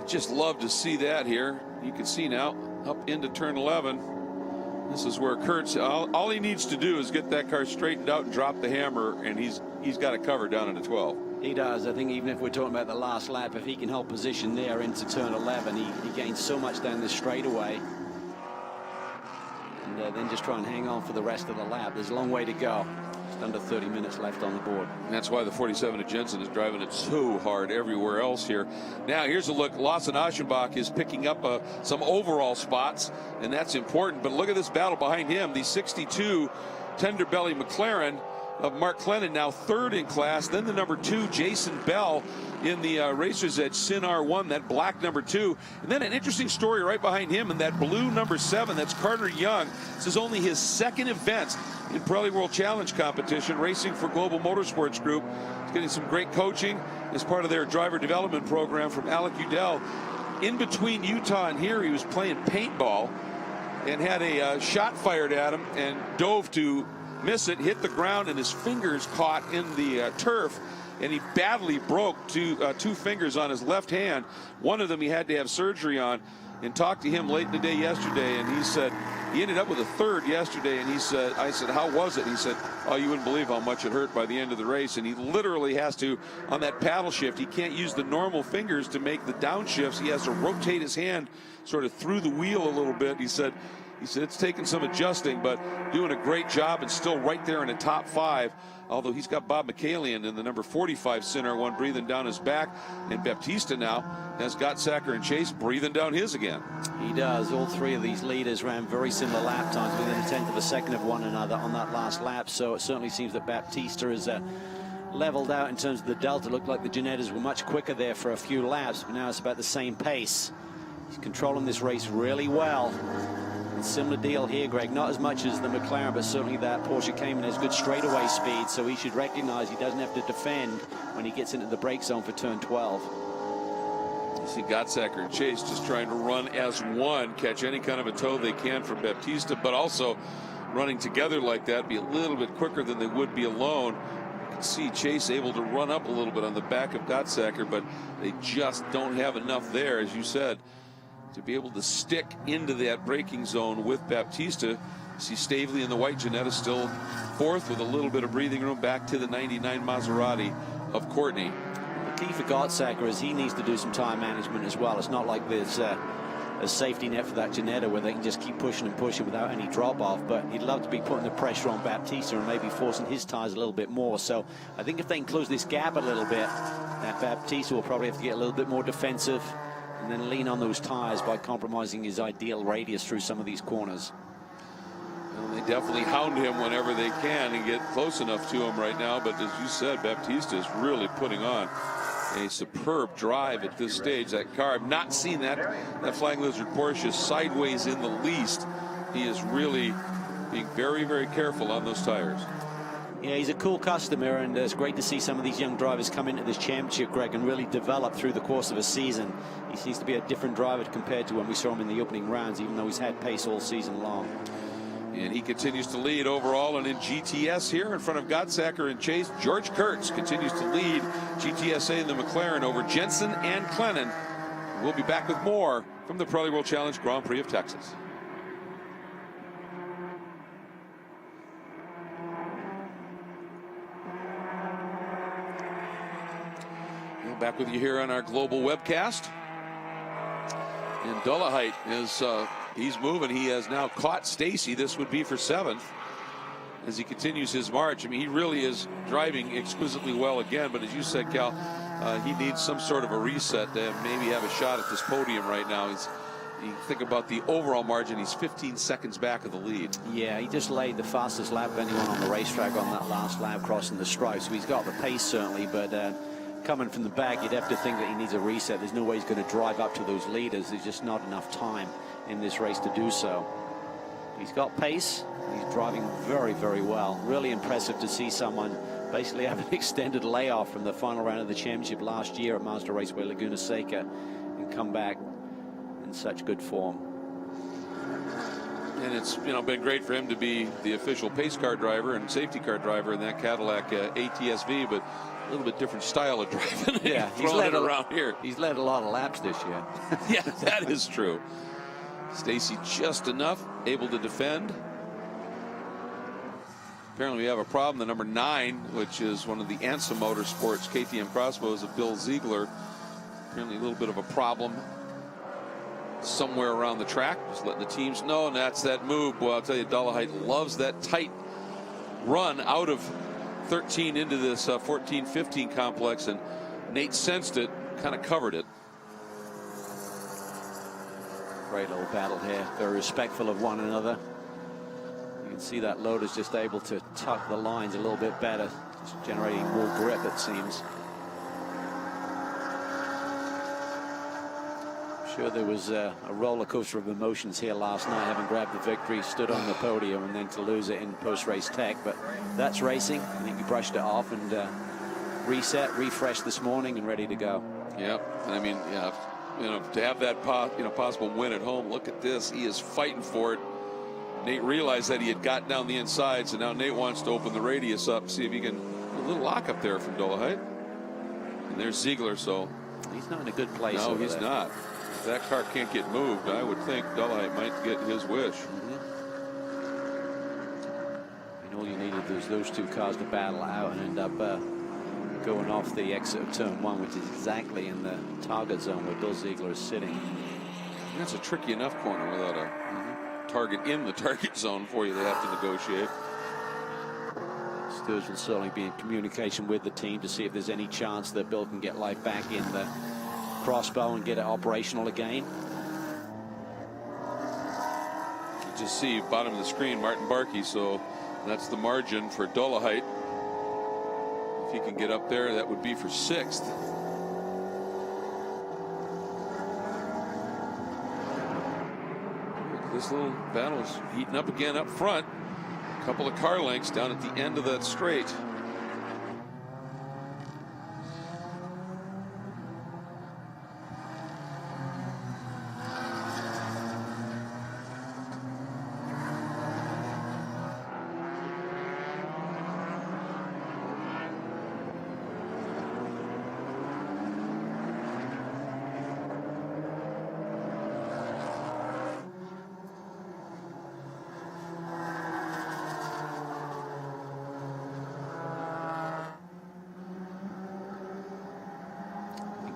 Just love to see that here. You can see now up into turn 11. This is where Kurtz, all he needs to do is get that car straightened out and drop the hammer, and he's got it covered down into 12. He does. I think even if we're talking about the last lap, if he can hold position there into turn 11, he gains so much down this straightaway. And then just try and hang on for the rest of the lap. There's a long way to go. Just under 30 minutes left on the board. And that's why the 47 of Jensen is driving it so hard everywhere else here. Now here's a look. Lawson Aschenbach is picking up some overall spots, and that's important. But look at this battle behind him. The 62 Tender Belly McLaren of Mark Clennon, now third in class. Then the number 2 Jason Bell in the Racers Edge Sin R1, that black number 2. And then an interesting story right behind him in that blue number 7. That's Carter Young. This is only his second event in Pirelli World Challenge competition, racing for Global Motorsports Group. He's getting some great coaching as part of their driver development program from Alec Udell. In between Utah and here, he was playing paintball and had a shot fired at him and dove to miss it, hit the ground, and his fingers caught in the turf, and he badly broke two fingers on his left hand. One of them he had to have surgery on. And talked to him late in the day yesterday, and he said he ended up with a third yesterday, and he said, I said, how was it? He said, oh, you wouldn't believe how much it hurt by the end of the race. And he literally has to, on that paddle shift, he can't use the normal fingers to make the downshifts. He has to rotate his hand sort of through the wheel a little bit. He said it's taken some adjusting, but doing a great job and still right there in the top 5. Although he's got Bob McCallion in the number 45 Sin R1 breathing down his back, and Baptista now has got Sacker and Chase breathing down his again. He does. All three of these leaders ran very similar lap times, within a tenth of a second of one another on that last lap. So it certainly seems that Baptista is leveled out in terms of the delta. Looked like the Ginettas were much quicker there for a few laps, but now it's about the same pace. He's controlling this race really well. Similar deal here, Greg. Not as much as the McLaren, but certainly that Porsche Cayman has good straightaway speed, so he should recognize he doesn't have to defend when he gets into the brake zone for turn 12. You see Gottsacker and Chase just trying to run as one, catch any kind of a toe they can from Baptista, but also running together like that, be a little bit quicker than they would be alone. You can see Chase able to run up a little bit on the back of Gottsacker, but they just don't have enough there, as you said, to be able to stick into that braking zone with Baptista. See Stavely in the white Ginetta still fourth with a little bit of breathing room back to the 99 Maserati of Courtney. The key for Gottsacker is he needs to do some tire management as well. It's not like there's a safety net for that Ginetta where they can just keep pushing and pushing without any drop off, but he'd love to be putting the pressure on Baptista and maybe forcing his tires a little bit more. So I think if they can close this gap a little bit, that Baptista will probably have to get a little bit more defensive and then lean on those tires by compromising his ideal radius through some of these corners. Well, they definitely hound him whenever they can and get close enough to him right now, but as you said, Baptista is really putting on a superb drive at this stage. That car, I've not seen that Flying Lizard Porsche sideways in the least. He is really being very, very careful on those tires. Yeah, he's a cool customer, and it's great to see some of these young drivers come into this championship, Greg, and really develop through the course of a season. He seems to be a different driver compared to when we saw him in the opening rounds, even though he's had pace all season long. And he continues to lead overall and in GTS here in front of Gottsacker and Chase. George Kurtz continues to lead GTSA in the McLaren over Jensen and Clennon. We'll be back with more from the Pirelli World Challenge Grand Prix of Texas. Back with you here on our global webcast. And Dullahite is he's moving. He has now caught Stacy. This would be for 7th as he continues his march. I mean, he really is driving exquisitely well again, but as you said, Cal, he needs some sort of a reset to maybe have a shot at this podium right now. You think about the overall margin, he's 15 seconds back of the lead. Yeah, he just laid the fastest lap of anyone on the racetrack on that last lap crossing the stripe, so he's got the pace certainly, but coming from the back, you'd have to think that he needs a reset. There's no way he's going to drive up to those leaders. There's just not enough time in this race to do so. He's got pace. He's driving very, very well. Really impressive to see someone basically have an extended layoff from the final round of the championship last year at Mazda Raceway Laguna Seca and come back in such good form. And it's, you know, been great for him to be the official pace car driver and safety car driver in that Cadillac ATSV, but a little bit different style of driving. Yeah, he's led around here. He's led a lot of laps this year. Yeah, that is true. Stacy just enough able to defend. Apparently we have a problem. The number 9, which is one of the ANSA Motorsports KTM crossbows of Bill Ziegler. Apparently a little bit of a problem somewhere around the track. Just letting the teams know, and that's that move. Well, I'll tell you, Dolomite loves that tight run out of 13 into this 14-15 complex, and Nate sensed it, kind of covered it. Great little battle here. Very respectful of one another. You can see that Lotus just able to tuck the lines a little bit better, just generating more grip, it seems. I'm sure there was a roller coaster of emotions here last night, having grabbed the victory, stood on the podium, and then to lose it in post-race tech. But that's racing. I think he brushed it off and reset, refreshed this morning, and ready to go. Yep. And I mean, yeah, you know, to have that possible win at home. Look at this. He is fighting for it. Nate realized that he had got down the inside, so now Nate wants to open the radius up, see if he can a little lock up there from Dolomite. And there's Ziegler, so he's not in a good place. No, he's not. If that car can't get moved, I would think Dolomite might get his wish. And all you needed was those two cars to battle out and end up going off the exit of turn 1, which is exactly in the target zone where Bill Ziegler is sitting. That's a tricky enough corner without a target in the target zone for you. They have to negotiate. Sturge will certainly be in communication with the team to see if there's any chance that Bill can get life back in the crossbow and get it operational again. You just see bottom of the screen Martin Barkey, so that's the margin for Dolomite. If he can get up there, that would be for 6th. This little battle is heating up again up front. A couple of car lengths down at the end of that straight.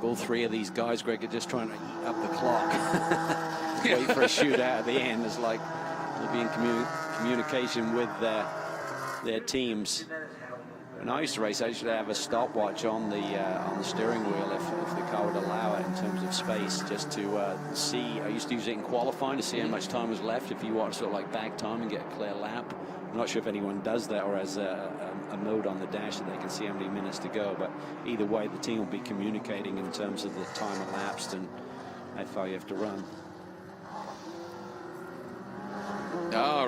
All 3 of these guys, Greg, are just trying to eat up the clock. Wait for a shootout at the end. It's like they'll be in communication with their teams. When I used to race, I used to have a stopwatch on the steering wheel if the car would allow it in terms of space, just to see. I used to use it in qualifying to see how much time was left. If you want to sort of like back time and get a clear lap. I'm not sure if anyone does that or has a mode on the dash that they can see how many minutes to go, but either way the team will be communicating in terms of the time elapsed and how far you have to run.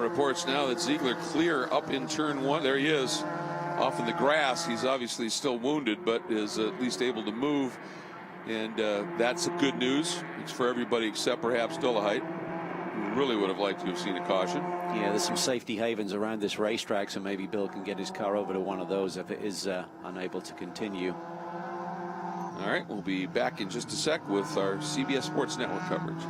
Reports now that Ziegler clear up in turn 1. There he is off in the grass. He's obviously still wounded, but is at least able to move, and that's a good news. It's for everybody except perhaps Dolomite, who really would have liked to have seen a caution. Yeah, there's some safety havens around this racetrack, so maybe Bill can get his car over to one of those if it is unable to continue. All right, we'll be back in just a sec with our CBS Sports Network coverage.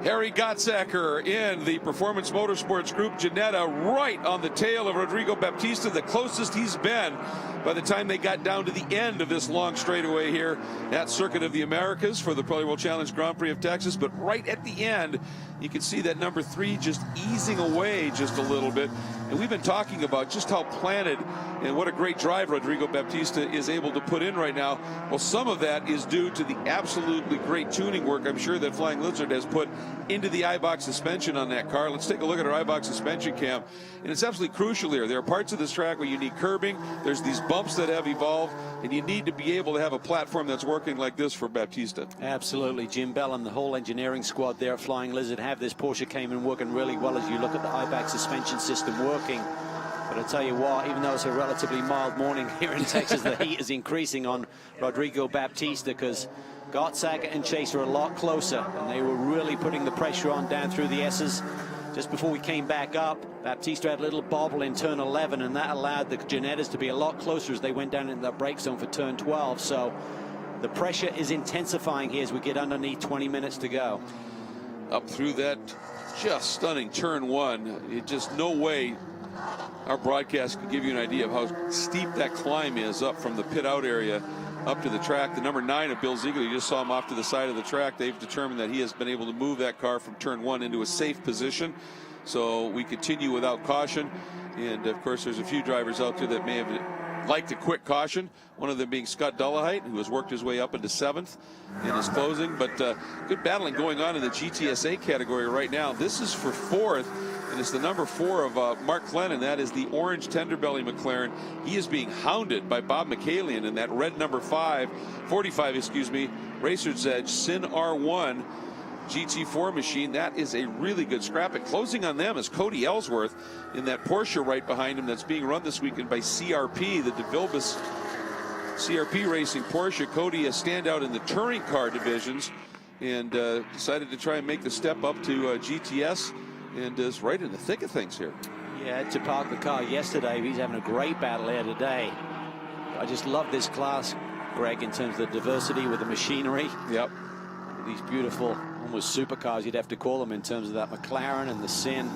Harry Gottsacker in the Performance Motorsports Group. Ginetta right on the tail of Rodrigo Baptista, the closest he's been by the time they got down to the end of this long straightaway here at Circuit of the Americas for the Pirelli World Challenge Grand Prix of Texas. But right at the end, you can see that number 3 just easing away just a little bit. And we've been talking about just how planted and what a great drive Rodrigo Baptista is able to put in right now. Well, some of that is due to the absolutely great tuning work I'm sure that Flying Lizard has put into the iBox suspension on that car. Let's take a look at our iBox suspension cam. And it's absolutely crucial here. There are parts of this track where you need curbing. There's these bumps that have evolved, and you need to be able to have a platform that's working like this for Baptista. Absolutely. Jim Bell and the whole engineering squad there at Flying Lizard have this Porsche Cayman working really well as you look at the iBox suspension system working. But I tell you what, even though it's a relatively mild morning here in Texas, the heat is increasing on Rodrigo Baptista because Gottsaka and Chase are a lot closer, and they were really putting the pressure on down through the S's. Just before we came back up, Baptista had a little bobble in turn 11, and that allowed the Ginettas to be a lot closer as they went down into that brake zone for turn 12. So the pressure is intensifying here as we get underneath 20 minutes to go. Up through that just stunning turn 1. It just no way our broadcast could give you an idea of how steep that climb is up from the pit out area up to the track. The number 9 of Bill Ziegler, you just saw him off to the side of the track. They've determined that he has been able to move that car from turn 1 into a safe position. So we continue without caution. And of course, there's a few drivers out there that may have liked a quick caution. One of them being Scott Dullahite, who has worked his way up into 7th in his closing. But good battling going on in the GTSA category right now. This is for 4th. And it's the number 4 of Mark Clennon. That is the orange Tenderbelly McLaren. He is being hounded by Bob McCallion in that red number 45, excuse me, Racer's Edge Sin R1 GT4 machine. That is a really good scrap. And closing on them is Cody Ellsworth in that Porsche right behind him that's being run this weekend by CRP, the DeVilbiss CRP Racing Porsche. Cody a standout in the touring car divisions and decided to try and make the step up to GTS. And is right in the thick of things here. Yeah, had to park the car yesterday. He's having a great battle here today. I just love this class, Greg, in terms of the diversity with the machinery. Yep. These beautiful, almost supercars, you'd have to call them in terms of that McLaren and the Sin.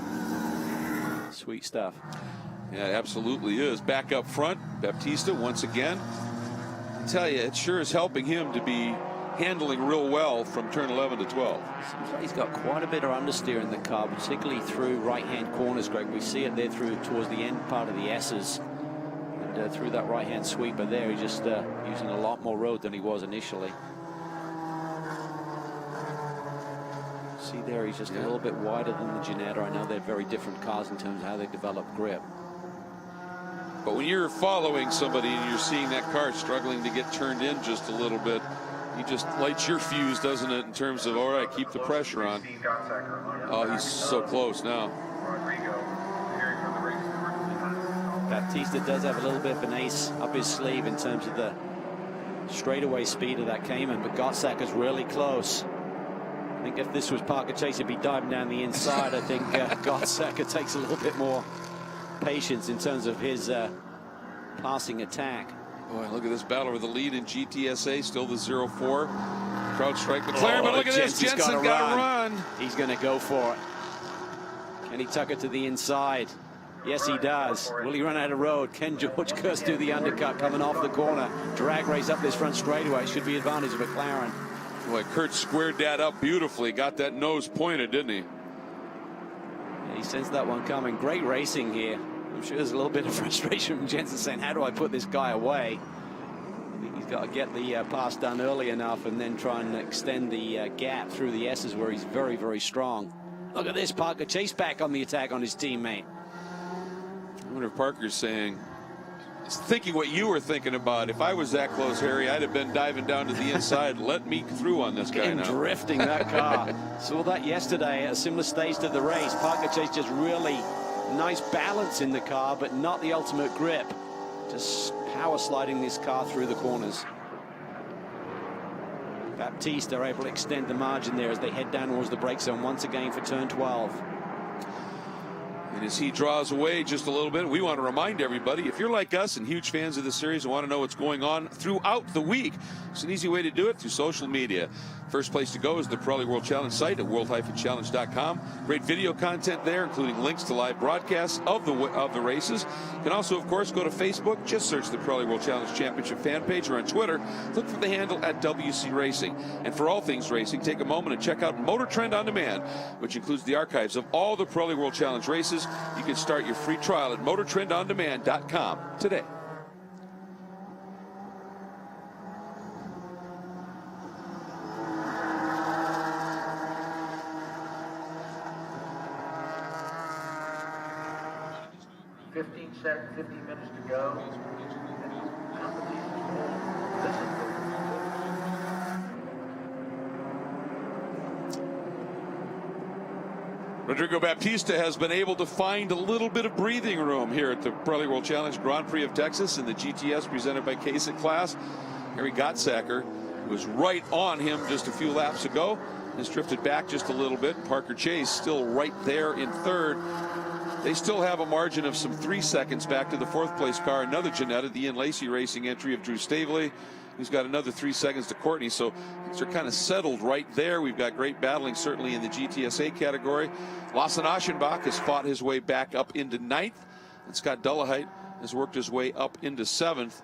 Sweet stuff. Yeah, it absolutely is. Back up front, Baptista once again. I tell you, it sure is helping him to be handling real well from turn 11 to 12. Seems like he's got quite a bit of understeer in the car, particularly through right-hand corners, Greg. We see it there through towards the end part of the S's. And through that right-hand sweeper there, he's just using a lot more road than he was initially. See there, he's just a little bit wider than the Ginetta. I know they're very different cars in terms of how they develop grip. But when you're following somebody and you're seeing that car struggling to get turned in just a little bit, he just lights your fuse, doesn't it, in terms of, all right, keep the pressure on. Oh, he's so close now. Baptista does have a little bit of an ace up his sleeve in terms of the straightaway speed of that Cayman, but Gottsaka's really close. I think if this was Parker Chase, he'd be diving down the inside. I think Gottsaka takes a little bit more patience in terms of his passing attack. Boy, look at this battle with the lead in GTSA, still the 0-4. Crowd strike McLaren, but look at this, Jensen got to run. He's going to go for it. Can he tuck it to the inside? Yes, he does. Will he run out of road? Can George Kurst do the undercut coming off the corner? Drag race up this front straightaway. Should be advantage of McLaren. Boy, Kurt squared that up beautifully. Got that nose pointed, didn't he? Yeah, he sensed that one coming. Great racing here. I'm sure there's a little bit of frustration from Jensen saying, how do I put this guy away? I think he's got to get the pass done early enough and then try and extend the gap through the S's where he's very, very strong. Look at this, Parker Chase back on the attack on his teammate. I wonder if Parker's thinking what you were thinking about. If I was that close, Harry, I'd have been diving down to the inside. Let me through on this guy now. Drifting that car. Saw that yesterday at a similar stage to the race. Parker Chase just really nice balance in the car, but not the ultimate grip. Just power sliding this car through the corners. Baptista are able to extend the margin there as they head down towards the brake zone once again for turn 12. And as he draws away just a little bit, we want to remind everybody, if you're like us and huge fans of the series and want to know what's going on throughout the week, it's an easy way to do it through social media. First place to go is the Pirelli World Challenge site at world-challenge.com. Great video content there, including links to live broadcasts of the races. You can also, of course, go to Facebook. Just search the Pirelli World Challenge Championship fan page, or on Twitter, look for the handle at WC Racing. And for all things racing, take a moment and check out Motor Trend On Demand, which includes the archives of all the Pirelli World Challenge races. You can start your free trial at motortrendondemand.com today. Fifteen minutes to go. Rodrigo Baptista has been able to find a little bit of breathing room here at the Pirelli World Challenge Grand Prix of Texas in the GTS presented by Kasich class. Harry Gottsacker, who was right on him just a few laps ago, has drifted back just a little bit. Parker Chase still right there in third. They still have a margin of some 3 seconds back to the fourth place car. Another Ginetta, the Ian Lacey Racing entry of Drew Stavely, who's got another 3 seconds to Courtney. So things are kind of settled right there. We've got great battling certainly in the GTSA category. Lawson Aschenbach has fought his way back up into ninth, and Scott Dullaheit has worked his way up into seventh.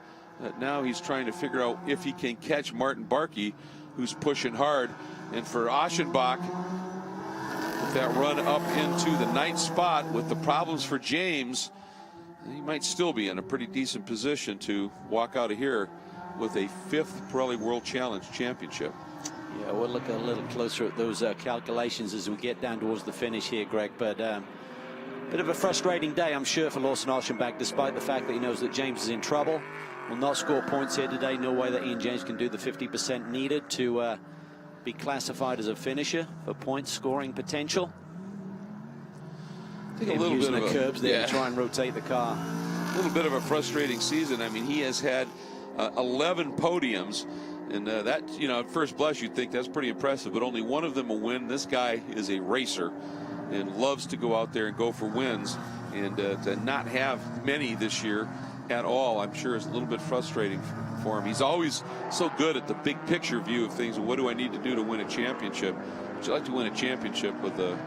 Now he's trying to figure out if he can catch Martin Barkey, who's pushing hard. And for Aschenbach, with that run up into the ninth spot with the problems for James, he might still be in a pretty decent position to walk out of here with a fifth Pirelli World Challenge championship. Yeah, we'll look a little closer at those calculations as we get down towards the finish here, Greg. But bit of a frustrating day, I'm sure, for Lawson Aschenbach, despite the fact that he knows that James is in trouble. Will not score points here today. No way that Ian James can do the 50% needed to be classified as a finisher for point scoring potential. I think a little bit of the curbs there to try and rotate the car. A little bit of a frustrating season. I mean, he has had 11 podiums, and that, you know, at first blush you'd think that's pretty impressive, but only one of them a win. This guy is a racer and loves to go out there and go for wins, and to not have many this year at all, I'm sure, is a little bit frustrating for him. He's always so good at the big picture view of things. What do I need to do to win a championship? Would you like to win a championship with a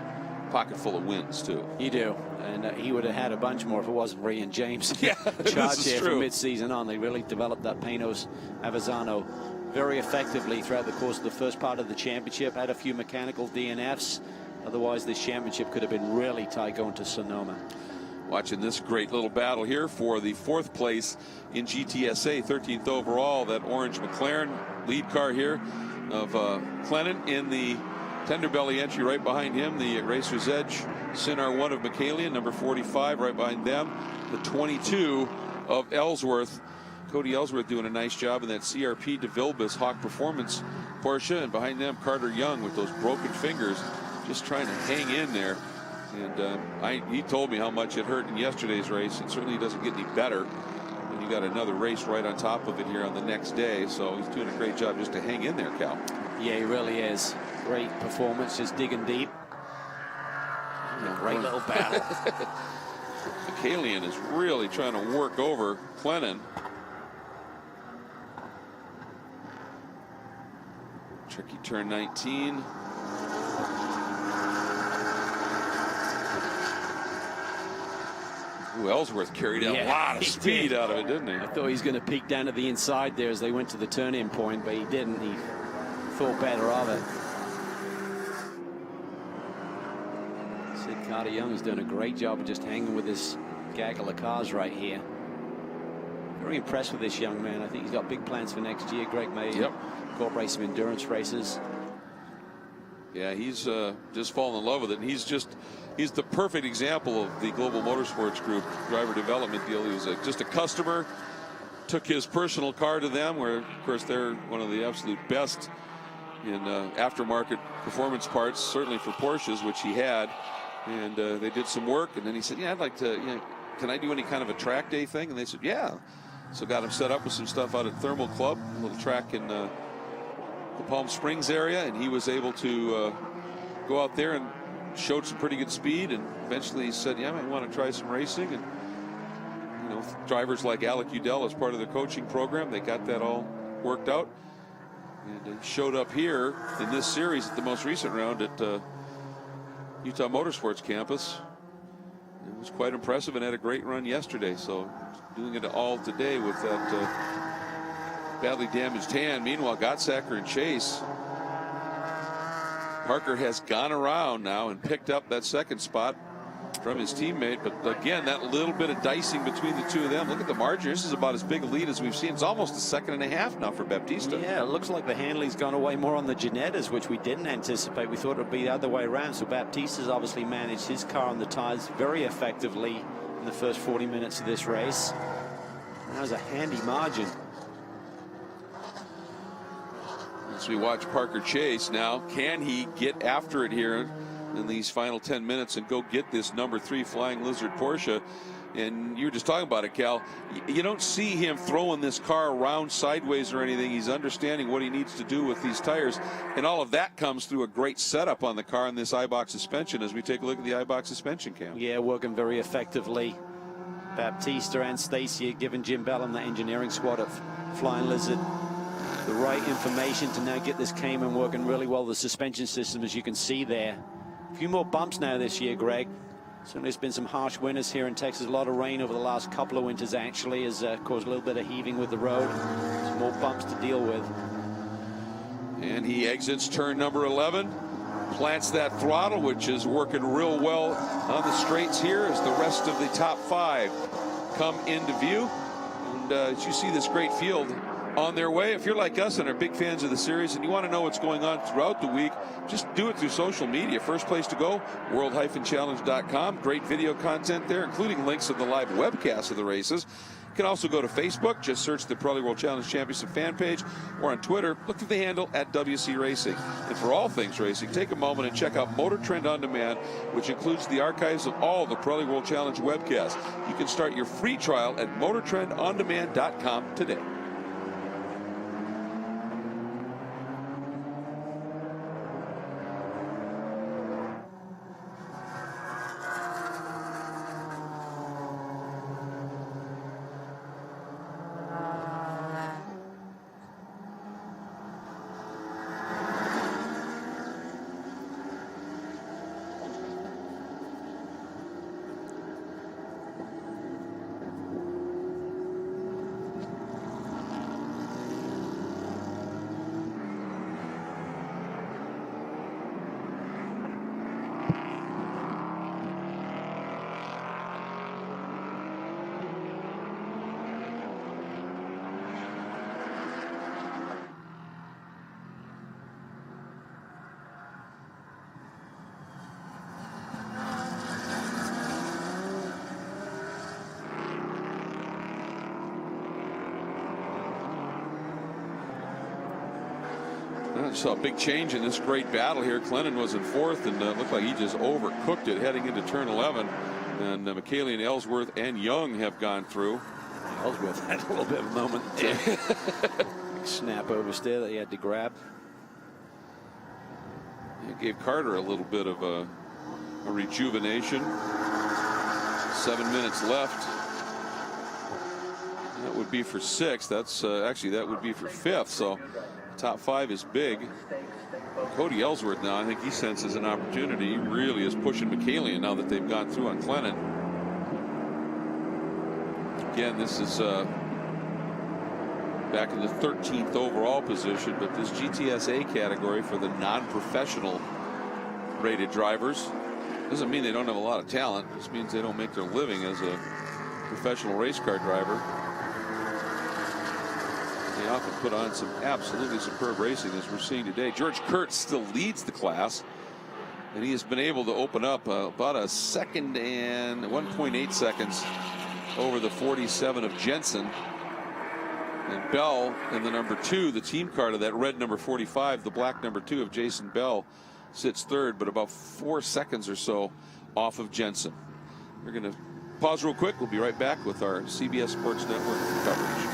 pocket full of wins too? You do, and he would have had a bunch more if it wasn't for Ian James. Yeah, charged here from mid-season on. They really developed that Panos Avezzano very effectively throughout the course of the first part of the championship. Had a few mechanical DNFs. Otherwise, this championship could have been really tight going to Sonoma. Watching this great little battle here for the fourth place in GTSA, 13th overall. That orange McLaren lead car here of Clennon in the tender belly entry. Right behind him, the Racer's Edge Sinar 1 of McCallion, number 45 right behind them. The 22 of Ellsworth. Cody Ellsworth doing a nice job in that CRP DeVilbiss Hawk Performance Porsche, and behind them Carter Young with those broken fingers, just trying to hang in there. And he told me how much it hurt in yesterday's race. It certainly doesn't get any better when you got another race right on top of it here on the next day. So he's doing a great job just to hang in there, Cal. Yeah, he really is. Great performance, just digging deep. Great little battle. McCallion is really trying to work over Clennon. Tricky turn 19. Ooh, Ellsworth carried a lot of speed out of it, didn't he? I thought he was going to peek down to the inside there as they went to the turn-in point, but he didn't. He thought better of it. Sid Carter Young has done a great job of just hanging with this gaggle of cars right here. Very impressed with this young man. I think he's got big plans for next year. Greg may incorporate some endurance races. Yeah, he's just fallen in love with it. And he's the perfect example of the Global Motorsports Group driver development deal. He was just a customer, took his personal car to them, where, of course, they're one of the absolute best in aftermarket performance parts, certainly for Porsches, which he had. And they did some work, and then he said, yeah, I'd like to, you know, can I do any kind of a track day thing? And they said, yeah. So got him set up with some stuff out at Thermal Club, a little track in the Palm Springs area, and he was able to go out there and showed some pretty good speed, and eventually he said, yeah, I might want to try some racing. And you know, drivers like Alec Udell as part of the coaching program, they got that all worked out. And he showed up here in this series at the most recent round at Utah Motorsports campus. It was quite impressive and had a great run yesterday. So doing it all today with that badly damaged hand. Meanwhile, Gottsacker and Chase. Parker has gone around now and picked up that second spot from his teammate. But again, that little bit of dicing between the two of them. Look at the margin. This is about as big a lead as we've seen. It's almost a second and a half now for Baptista. Yeah, it looks like the Hanley's gone away more on the Ginettas, which we didn't anticipate. We thought it would be the other way around. So Baptista's obviously managed his car on the tires very effectively in the first 40 minutes of this race. That was a handy margin. As we watch Parker Chase now, can he get after it here in these final 10 minutes and go get this number 3 Flying Lizard Porsche? And you were just talking about it, Cal. You don't see him throwing this car around sideways or anything. He's understanding what he needs to do with these tires. And all of that comes through a great setup on the car in this iBox suspension as we take a look at the iBox suspension cam. Yeah, working very effectively. Baptista and Stacy giving Jim Bellum, the engineering squad at Flying Lizard, the right information to now get this Cayman working really well. The suspension system, as you can see there. A few more bumps now this year, Greg. Certainly there's been some harsh winters here in Texas. A lot of rain over the last couple of winters actually has caused a little bit of heaving with the road. Some more bumps to deal with. And he exits turn number 11. Plants that throttle, which is working real well on the straights here as the rest of the top 5 come into view. And as you see this great field on their way, if you're like us and are big fans of the series and you want to know what's going on throughout the week, just do it through social media. First place to go, world-challenge.com. Great video content there, including links to the live webcast of the races. You can also go to Facebook, just search the Pirelli World Challenge Championship fan page, or on Twitter, look for the handle at WC Racing. And for all things racing, take a moment and check out Motor Trend On Demand, which includes the archives of all the Pirelli World Challenge webcasts. You can start your free trial at motortrendondemand.com today. I saw a big change in this great battle here. Clennon was in 4th and looked like he just overcooked it heading into turn 11. And McKaylee, Ellsworth, and Young have gone through. Ellsworth had a little bit of a moment. Big snap oversteer that he had to grab. It gave Carter a little bit of a rejuvenation. 7 minutes left. That would be for 6th. That's actually that would be for 5th. So top 5 is big. Cody Ellsworth now, I think he senses an opportunity. He really is pushing McKaylee now that they've gone through on Clennon. Again, this is back in the 13th overall position, but this GTSA category for the non-professional rated drivers doesn't mean they don't have a lot of talent. It just means they don't make their living as a professional race car driver. They often put on some absolutely superb racing, as we're seeing today. George Kurtz still leads the class, and he has been able to open up about a second and 1.8 seconds over the 47 of Jensen. And Bell in the number 2, the team car to that red number 45, the black number 2 of Jason Bell, sits 3rd, but about 4 seconds or so off of Jensen. We're going to pause real quick. We'll be right back with our CBS Sports Network coverage.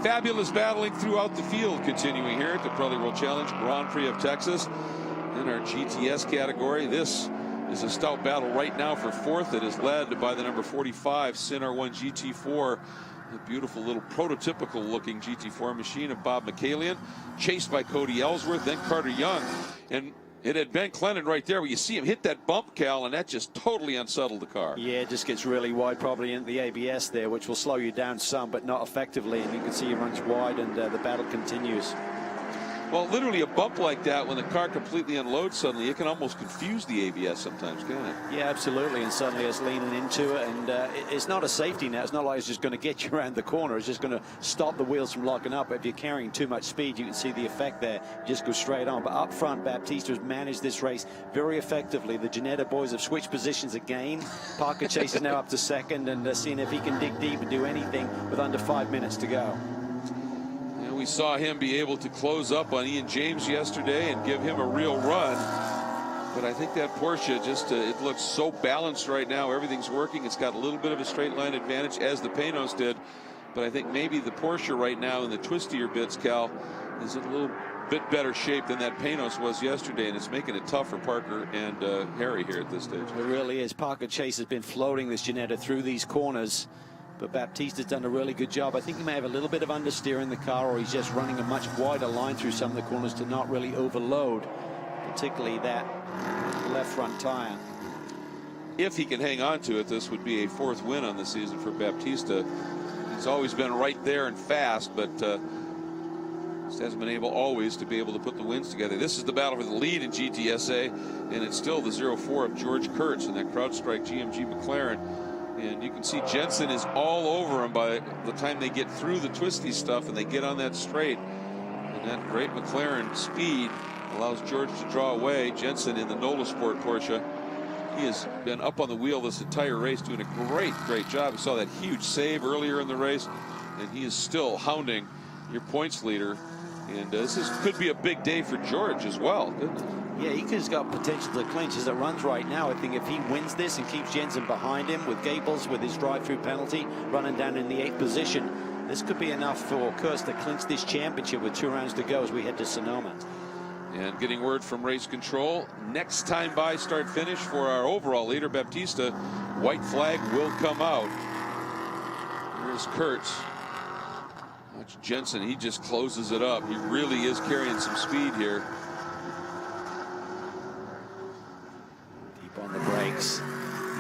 fabulous battling throughout the field continuing here at the Pirelli World Challenge Grand Prix of Texas. In our GTS category, this is a stout battle right now for fourth. It is led by the number 45 Sin R1 GT4, a beautiful little prototypical looking GT4 machine of Bob McCallion, chased by Cody Ellsworth, then Carter Young. And it had Ben Clennon right there where you see him hit that bump, Cal, and that just totally unsettled the car. Yeah, it just gets really wide, probably into the ABS there, which will slow you down some, but not effectively. And you can see he runs wide, and the battle continues. Well, literally a bump like that, when the car completely unloads suddenly, it can almost confuse the ABS sometimes, can't it? Yeah, absolutely. And suddenly it's leaning into it, and it's not a safety net. It's not like it's just going to get you around the corner. It's just going to stop the wheels from locking up. If you're carrying too much speed, you can see the effect there. You just go straight on. But up front, Baptista has managed this race very effectively. The Ginetta boys have switched positions again. Parker Chase is now up to second, and seeing if he can dig deep and do anything with under 5 minutes to go. We saw him be able to close up on Ian James yesterday and give him a real run. But I think that Porsche just, it looks so balanced right now. Everything's working. It's got a little bit of a straight line advantage, as the Panos did. But I think maybe the Porsche right now in the twistier bits, Cal, is in a little bit better shape than that Panos was yesterday. And it's making it tough for Parker and Harry here at this stage. It really is. Parker Chase has been floating this Ginetta through these corners. But Baptista's done a really good job. I think he may have a little bit of understeer in the car, or he's just running a much wider line through some of the corners to not really overload, particularly that left front tire. If he can hang on to it, this would be a fourth win on the season for Baptista. He's always been right there and fast, but just hasn't been able always to be able to put the wins together. This is the battle for the lead in GTSA, and it's still the 04 of George Kurtz in that CrowdStrike GMG McLaren. And you can see Jensen is all over him by the time they get through the twisty stuff and they get on that straight. And that great McLaren speed allows George to draw away. Jensen in the Nola Sport Porsche, he has been up on the wheel this entire race, doing a great job. We saw that huge save earlier in the race, and he is still hounding your points leader. And this could be a big day for George as well, couldn't it? Yeah, he's got potential to clinch as it runs right now. I think if he wins this and keeps Jensen behind him with Gables with his drive-through penalty running down in the 8th position, this could be enough for Kurtz to clinch this championship with 2 rounds to go as we head to Sonoma. And getting word from race control, next time by start finish for our overall leader Baptista, white flag will come out. Here's Kurtz. Watch Jensen, he just closes it up. He really is carrying some speed here. On the brakes.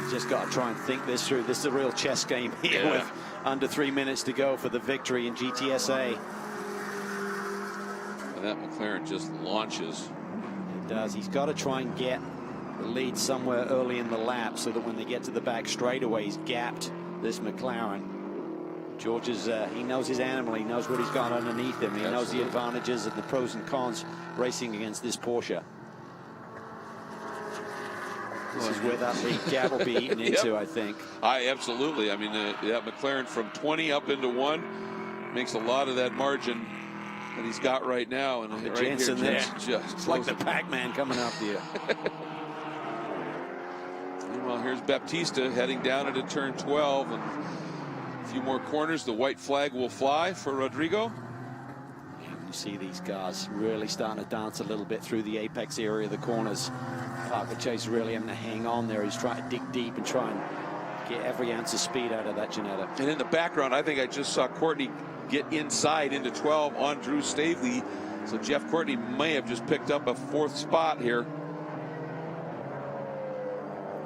You've just got to try and think this through. This is a real chess game here with under 3 minutes to go for the victory in GTSA. And that McLaren just launches. It does. He's got to try and get the lead somewhere early in the lap so that when they get to the back straightaway, he's gapped this McLaren. George is, he knows his animal. He knows what he's got underneath him. He knows the advantages and the pros and cons racing against this Porsche. This is where that lead gap will be eaten into, I think. Absolutely. I mean, that McLaren from 20 up into 1 makes a lot of that margin that he's got right now. And right Jensen here, there. It's like the Pac-Man coming after you. Well, here's Baptista heading down into turn 12, and a few more corners. The white flag will fly for Rodrigo. You see these guys really starting to dance a little bit through the apex area of the corners. Parker Chase really having to hang on there. He's trying to dig deep and try and get every ounce of speed out of that Ginetta. And in the background, I think I just saw Courtney get inside into 12 on Drew Stavely. So Jeff Courtney may have just picked up a 4th spot here.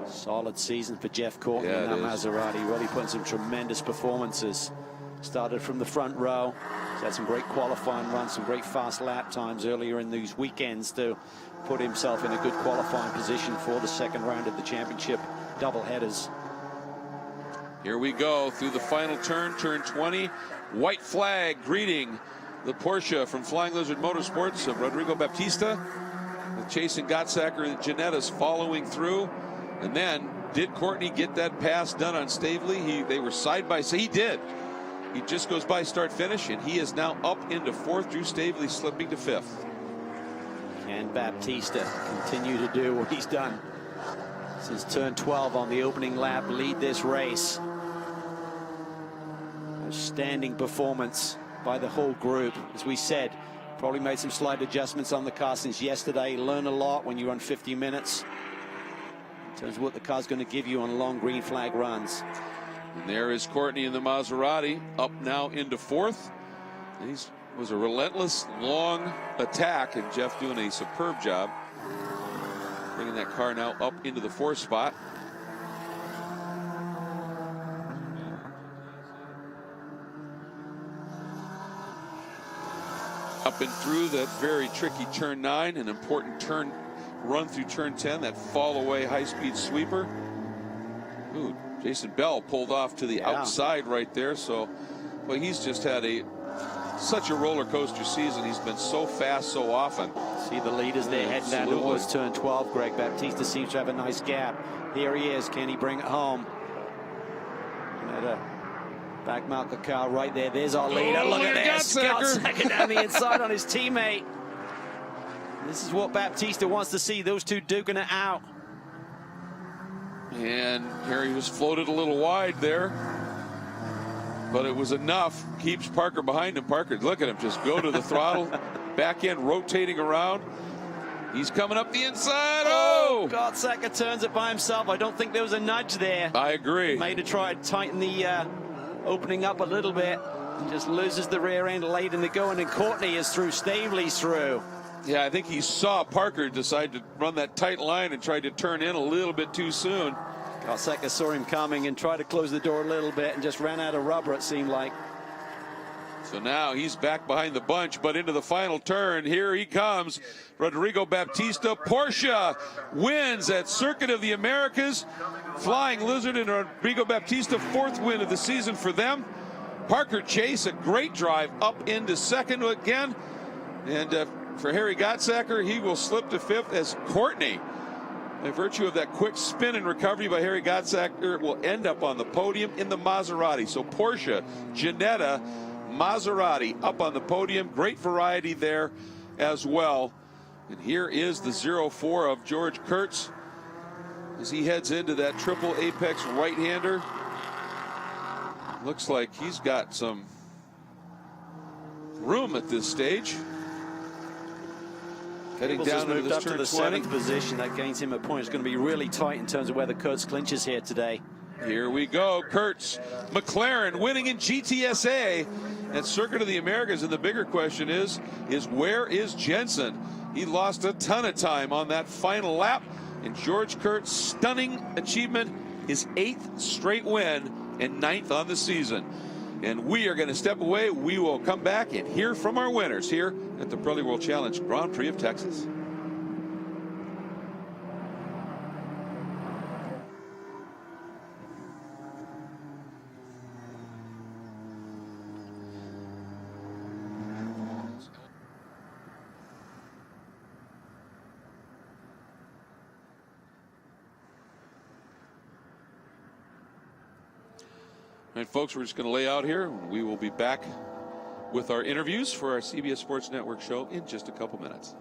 Solid season for Jeff Courtney in that Maserati. Really putting some tremendous performances. Started from the front row. He's had some great qualifying runs, some great fast lap times earlier in these weekends to put himself in a good qualifying position for the 2nd round of the championship doubleheaders. Here we go through the final turn, turn 20. White flag greeting the Porsche from Flying Lizard Motorsports of Rodrigo Baptista, with Chase and Gottsacker and Ginettas following through. And then, did Courtney get that pass done on Stavely? They were side by side. He did. He just goes by start finish, and he is now up into 4th. Drew Stavely slipping to 5th. Can Baptista continue to do what he's done since turn 12 on the opening lap, lead this race? Outstanding performance by the whole group. As we said, probably made some slight adjustments on the car since yesterday. Learn a lot when you run 50 minutes in terms of what the car's going to give you on long green flag runs. And there is Courtney in the Maserati, up now into fourth. And was a relentless long attack, and Jeff doing a superb job bringing that car now up into the fourth spot. Up and through that very tricky turn 9, an important turn run through turn 10, that fall away high-speed sweeper. Ooh, Jason Bell pulled off to the outside right there. So, well, he's just had such a roller coaster season. He's been so fast so often. See the leaders there heading down towards turn 12. Greg Baptista seems to have a nice gap. Here he is. Can he bring it home? Back marker car right there. There's our leader. Look at this. Gotsacker down the inside on his teammate. This is what Baptista wants to see. Those two duking it out. And Harry was floated a little wide there, but it was enough. Keeps Parker behind him. Parker, look at him, just go to the throttle. Back end rotating around. He's coming up the inside. Oh! Gotsacker turns it by himself. I don't think there was a nudge there. I agree. Made to try to tighten the opening up a little bit. And just loses the rear end late in the going, and Courtney is through. Stavely's through. Yeah, I think he saw Parker decide to run that tight line and tried to turn in a little bit too soon. Gotsacker saw him coming and tried to close the door a little bit and just ran out of rubber, it seemed like. So now he's back behind the bunch, but into the final turn. Here he comes. Rodrigo Baptista. Porsche wins at Circuit of the Americas. Flying Lizard and Rodrigo Baptista, fourth win of the season for them. Parker Chase, a great drive up into second again. And for Harry Gotsacker, he will slip to fifth as Courtney, by virtue of that quick spin and recovery by Harry Gotsacker, will end up on the podium in the Maserati. So Porsche, Ginetta, Maserati up on the podium. Great variety there as well. And here is the 04 of George Kurtz as he heads into that triple apex right-hander. Looks like he's got some room at this stage. Heading down into this up to the 20. 7th position. That gains him a point. It's going to be really tight in terms of whether Kurtz clinches here today. Here we go. Kurtz, McLaren winning in GTSA at Circuit of the Americas. And the bigger question is where is Jensen? He lost a ton of time on that final lap. And George Kurtz, stunning achievement, his 8th straight win and 9th on the season. And we are going to step away. We will come back and hear from our winners here at the Pirelli World Challenge Grand Prix of Texas. All right, folks, we're just going to lay out here. We will be back with our interviews for our CBS Sports Network show in just a couple minutes.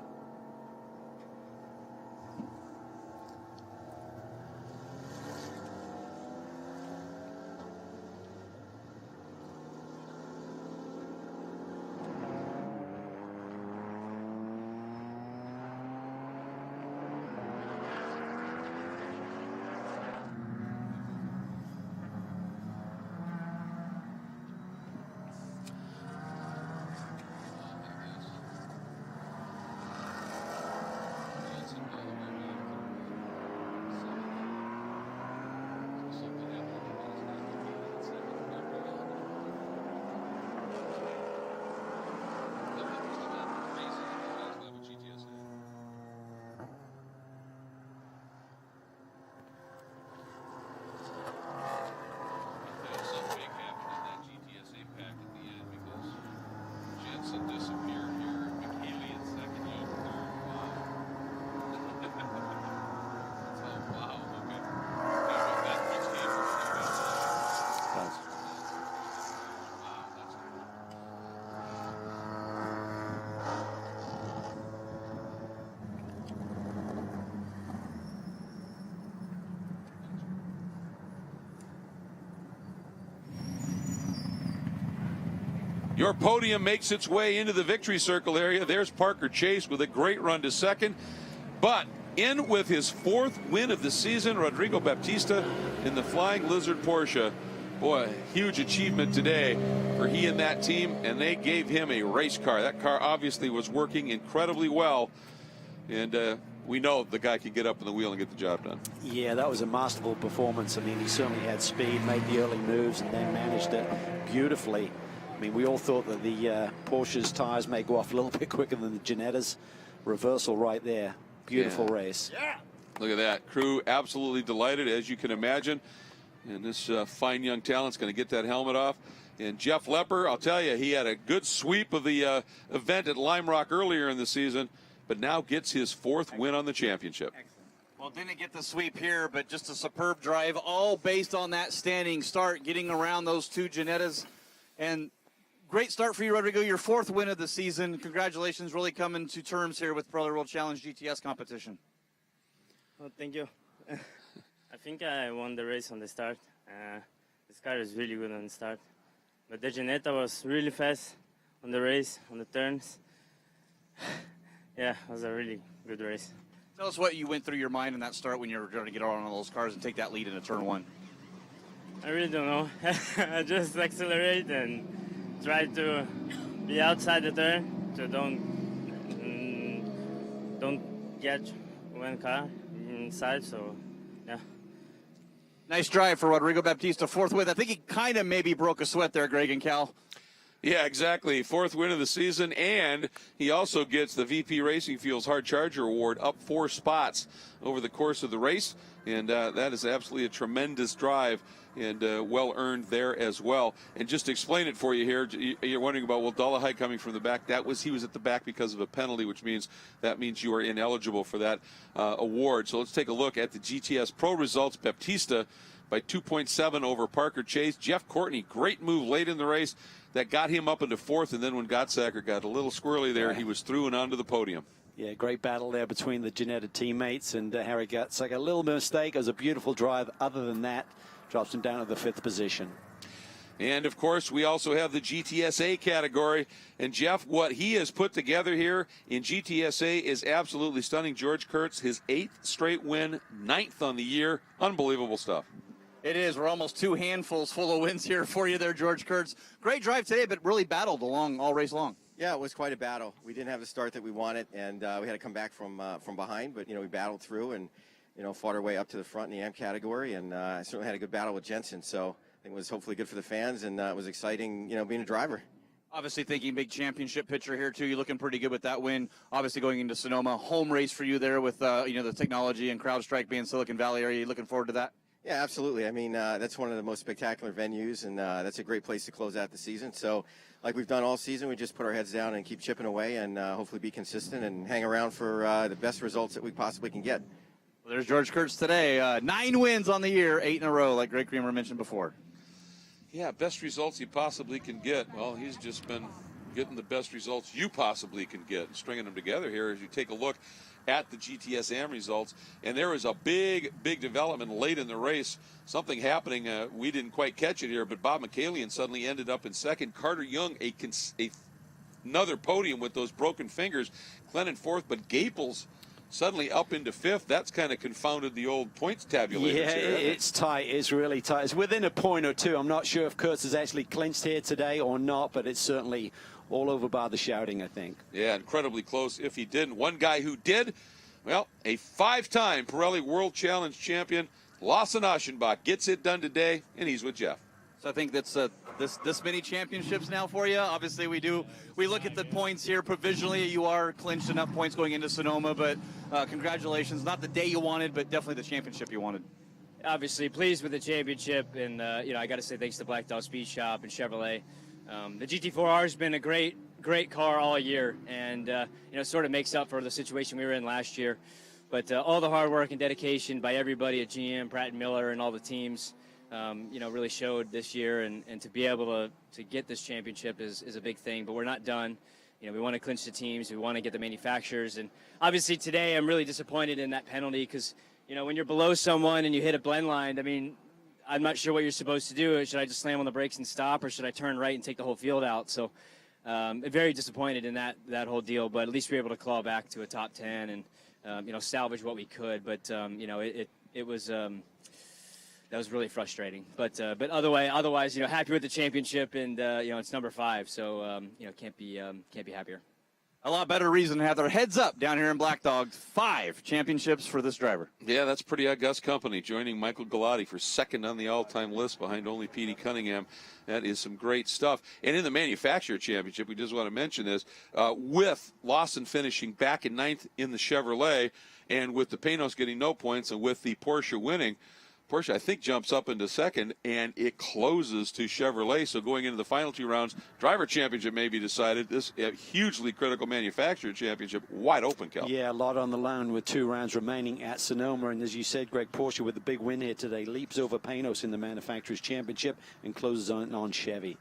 Your podium makes its way into the victory circle area. There's Parker Chase with a great run to second. But in with his 4th win of the season, Rodrigo Baptista in the Flying Lizard Porsche. Boy, huge achievement today for he and that team, and they gave him a race car. That car obviously was working incredibly well, and we know the guy can get up in the wheel and get the job done. Yeah, that was a masterful performance. I mean, he certainly had speed, made the early moves, and then managed it beautifully. I mean, we all thought that the Porsche's tires may go off a little bit quicker than the Ginetta's. Reversal right there. Beautiful race. Yeah. Look at that. Crew absolutely delighted, as you can imagine. And this fine young talent's going to get that helmet off. And Jeff Lepper, I'll tell you, he had a good sweep of the event at Lime Rock earlier in the season, but now gets his 4th win on the championship. Well, didn't get the sweep here, but just a superb drive, all based on that standing start, getting around those 2 Ginettas. And great start for you, Rodrigo, your 4th win of the season. Congratulations, really coming to terms here with Pirelli World Challenge GTS competition. Well, thank you. I think I won the race on the start. This car is really good on the start. But the Ginetta was really fast on the race, on the turns. Yeah, it was a really good race. Tell us what you went through your mind in that start when you were trying to get on those cars and take that lead into turn 1. I really don't know. I just accelerate and try to be outside the turn to don't get one car inside. So yeah. Nice drive for Rodrigo Baptista, 4th win. I think he kind of maybe broke a sweat there, Greg and Cal. Yeah, exactly. 4th win of the season, and he also gets the VP Racing Fuels Hard Charger Award, up 4 spots over the course of the race, and that is absolutely a tremendous drive and well earned there as well. And just to explain it for you here, you're wondering about, well, Dolahide coming from the back. He was at the back because of a penalty, which means you are ineligible for that award. So let's take a look at the GTS Pro Results. Baptista by 2.7 over Parker Chase. Jeff Courtney, great move late in the race that got him up into 4th, and then when Gottsacker got a little squirrely there, he was through and onto the podium. Yeah, great battle there between the Ginetta teammates and Harry Gottsacker. A little mistake. It was a beautiful drive. Other than that, drops him down to the 5th position. And, of course, we also have the GTSA category. And, Jeff, what he has put together here in GTSA is absolutely stunning. George Kurtz, his 8th straight win, 9th on the year. Unbelievable stuff. It is. We're almost 2 handfuls full of wins here for you there, George Kurtz. Great drive today, but really battled along all race long. Yeah, it was quite a battle. We didn't have the start that we wanted, and we had to come back from behind. But, we battled through and, fought our way up to the front in the AM category. And I certainly had a good battle with Jensen. So I think it was hopefully good for the fans, and it was exciting, being a driver. Obviously thinking big championship picture here, too. You're looking pretty good with that win. Obviously going into Sonoma, home race for you there with, the technology and CrowdStrike being Silicon Valley. Are you looking forward to that? Yeah, absolutely. I mean, that's one of the most spectacular venues, and that's a great place to close out the season. So, like we've done all season, we just put our heads down and keep chipping away and hopefully be consistent and hang around for the best results that we possibly can get. Well, there's George Kurtz today. 9 wins on the year, 8 in a row, like Greg Creamer mentioned before. Yeah, best results he possibly can get. Well, he's just been getting the best results you possibly can get and stringing them together here as you take a look at the GTSA results. And there was a big development late in the race. Something happening. We didn't quite catch it here, but Bob McCallion suddenly ended up in 2nd. Carter Young, another podium with those broken fingers. Glennon 4th, but Gables suddenly up into 5th. That's kind of confounded the old points tabulators Yeah, here. it's tight. It's really tight. It's within a point or two. I'm not sure if Kurtz has actually clinched here today or not, but it's certainly all over by the shouting, I think. Yeah, incredibly close if he didn't. One guy who did, well, a 5-time Pirelli World Challenge champion, Lawson Aschenbach, gets it done today, and he's with Jeff. So I think that's this many championships now for you. Obviously, we look at the points here provisionally. You are clinched enough points going into Sonoma, but congratulations. Not the day you wanted, but definitely the championship you wanted. Obviously, pleased with the championship, and I got to say thanks to Black Dog Speed Shop and Chevrolet. The GT4R has been a great car all year, and sort of makes up for the situation we were in last year. But all the hard work and dedication by everybody at GM, Pratt & Miller, and all the teams, really showed this year. And to be able to get this championship is a big thing. But we're not done. We want to clinch the teams. We want to get the manufacturers. And obviously today I'm really disappointed in that penalty because, when you're below someone and you hit a blend line, I mean, I'm not sure what you're supposed to do. Should I just slam on the brakes and stop, or should I turn right and take the whole field out? So very disappointed in that whole deal, but at least we were able to claw back to a top 10 and salvage what we could. But it was that was really frustrating. But otherwise, happy with the championship, and it's number 5, so can't be happier. A lot better reason to have their heads up down here in Black Dog. 5 championships for this driver. Yeah, that's pretty august company, joining Michael Galati for second on the all-time list behind only Petey Cunningham. That is some great stuff. And in the manufacturer championship, we just want to mention is with Lawson finishing back in 9th in the Chevrolet, and with the Panos getting no points, and with the Porsche winning, Porsche, I think, jumps up into second, and it closes to Chevrolet. So going into the final 2 rounds, driver championship may be decided. This hugely critical manufacturer championship, wide open, Cal. Yeah, a lot on the line with 2 rounds remaining at Sonoma. And as you said, Greg, Porsche with the big win here today leaps over Panos in the manufacturers championship and closes on Chevy.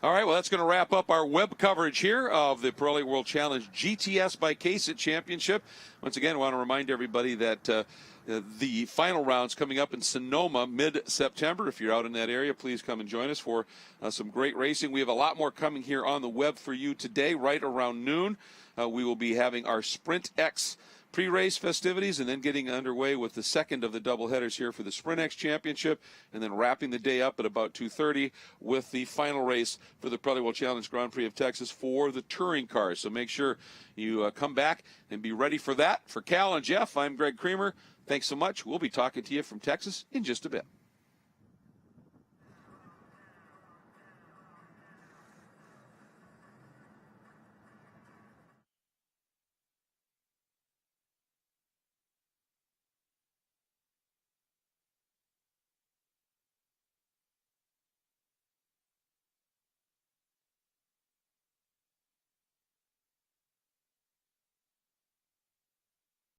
All right, well, that's going to wrap up our web coverage here of the Pirelli World Challenge GTS by Case-It Championship. Once again, I want to remind everybody that the final rounds coming up in Sonoma mid-September. If you're out in that area, please come and join us for some great racing. We have a lot more coming here on the web for you today, right around noon. We will be having our Sprint X pre-race festivities, and then getting underway with the second of the doubleheaders here for the Sprint X Championship, and then wrapping the day up at about 2:30 with the final race for the Pirelli World Challenge Grand Prix of Texas for the touring cars. So make sure you come back and be ready for that. For Cal and Jeff, I'm Greg Creamer. Thanks so much. We'll be talking to you from Texas in just a bit.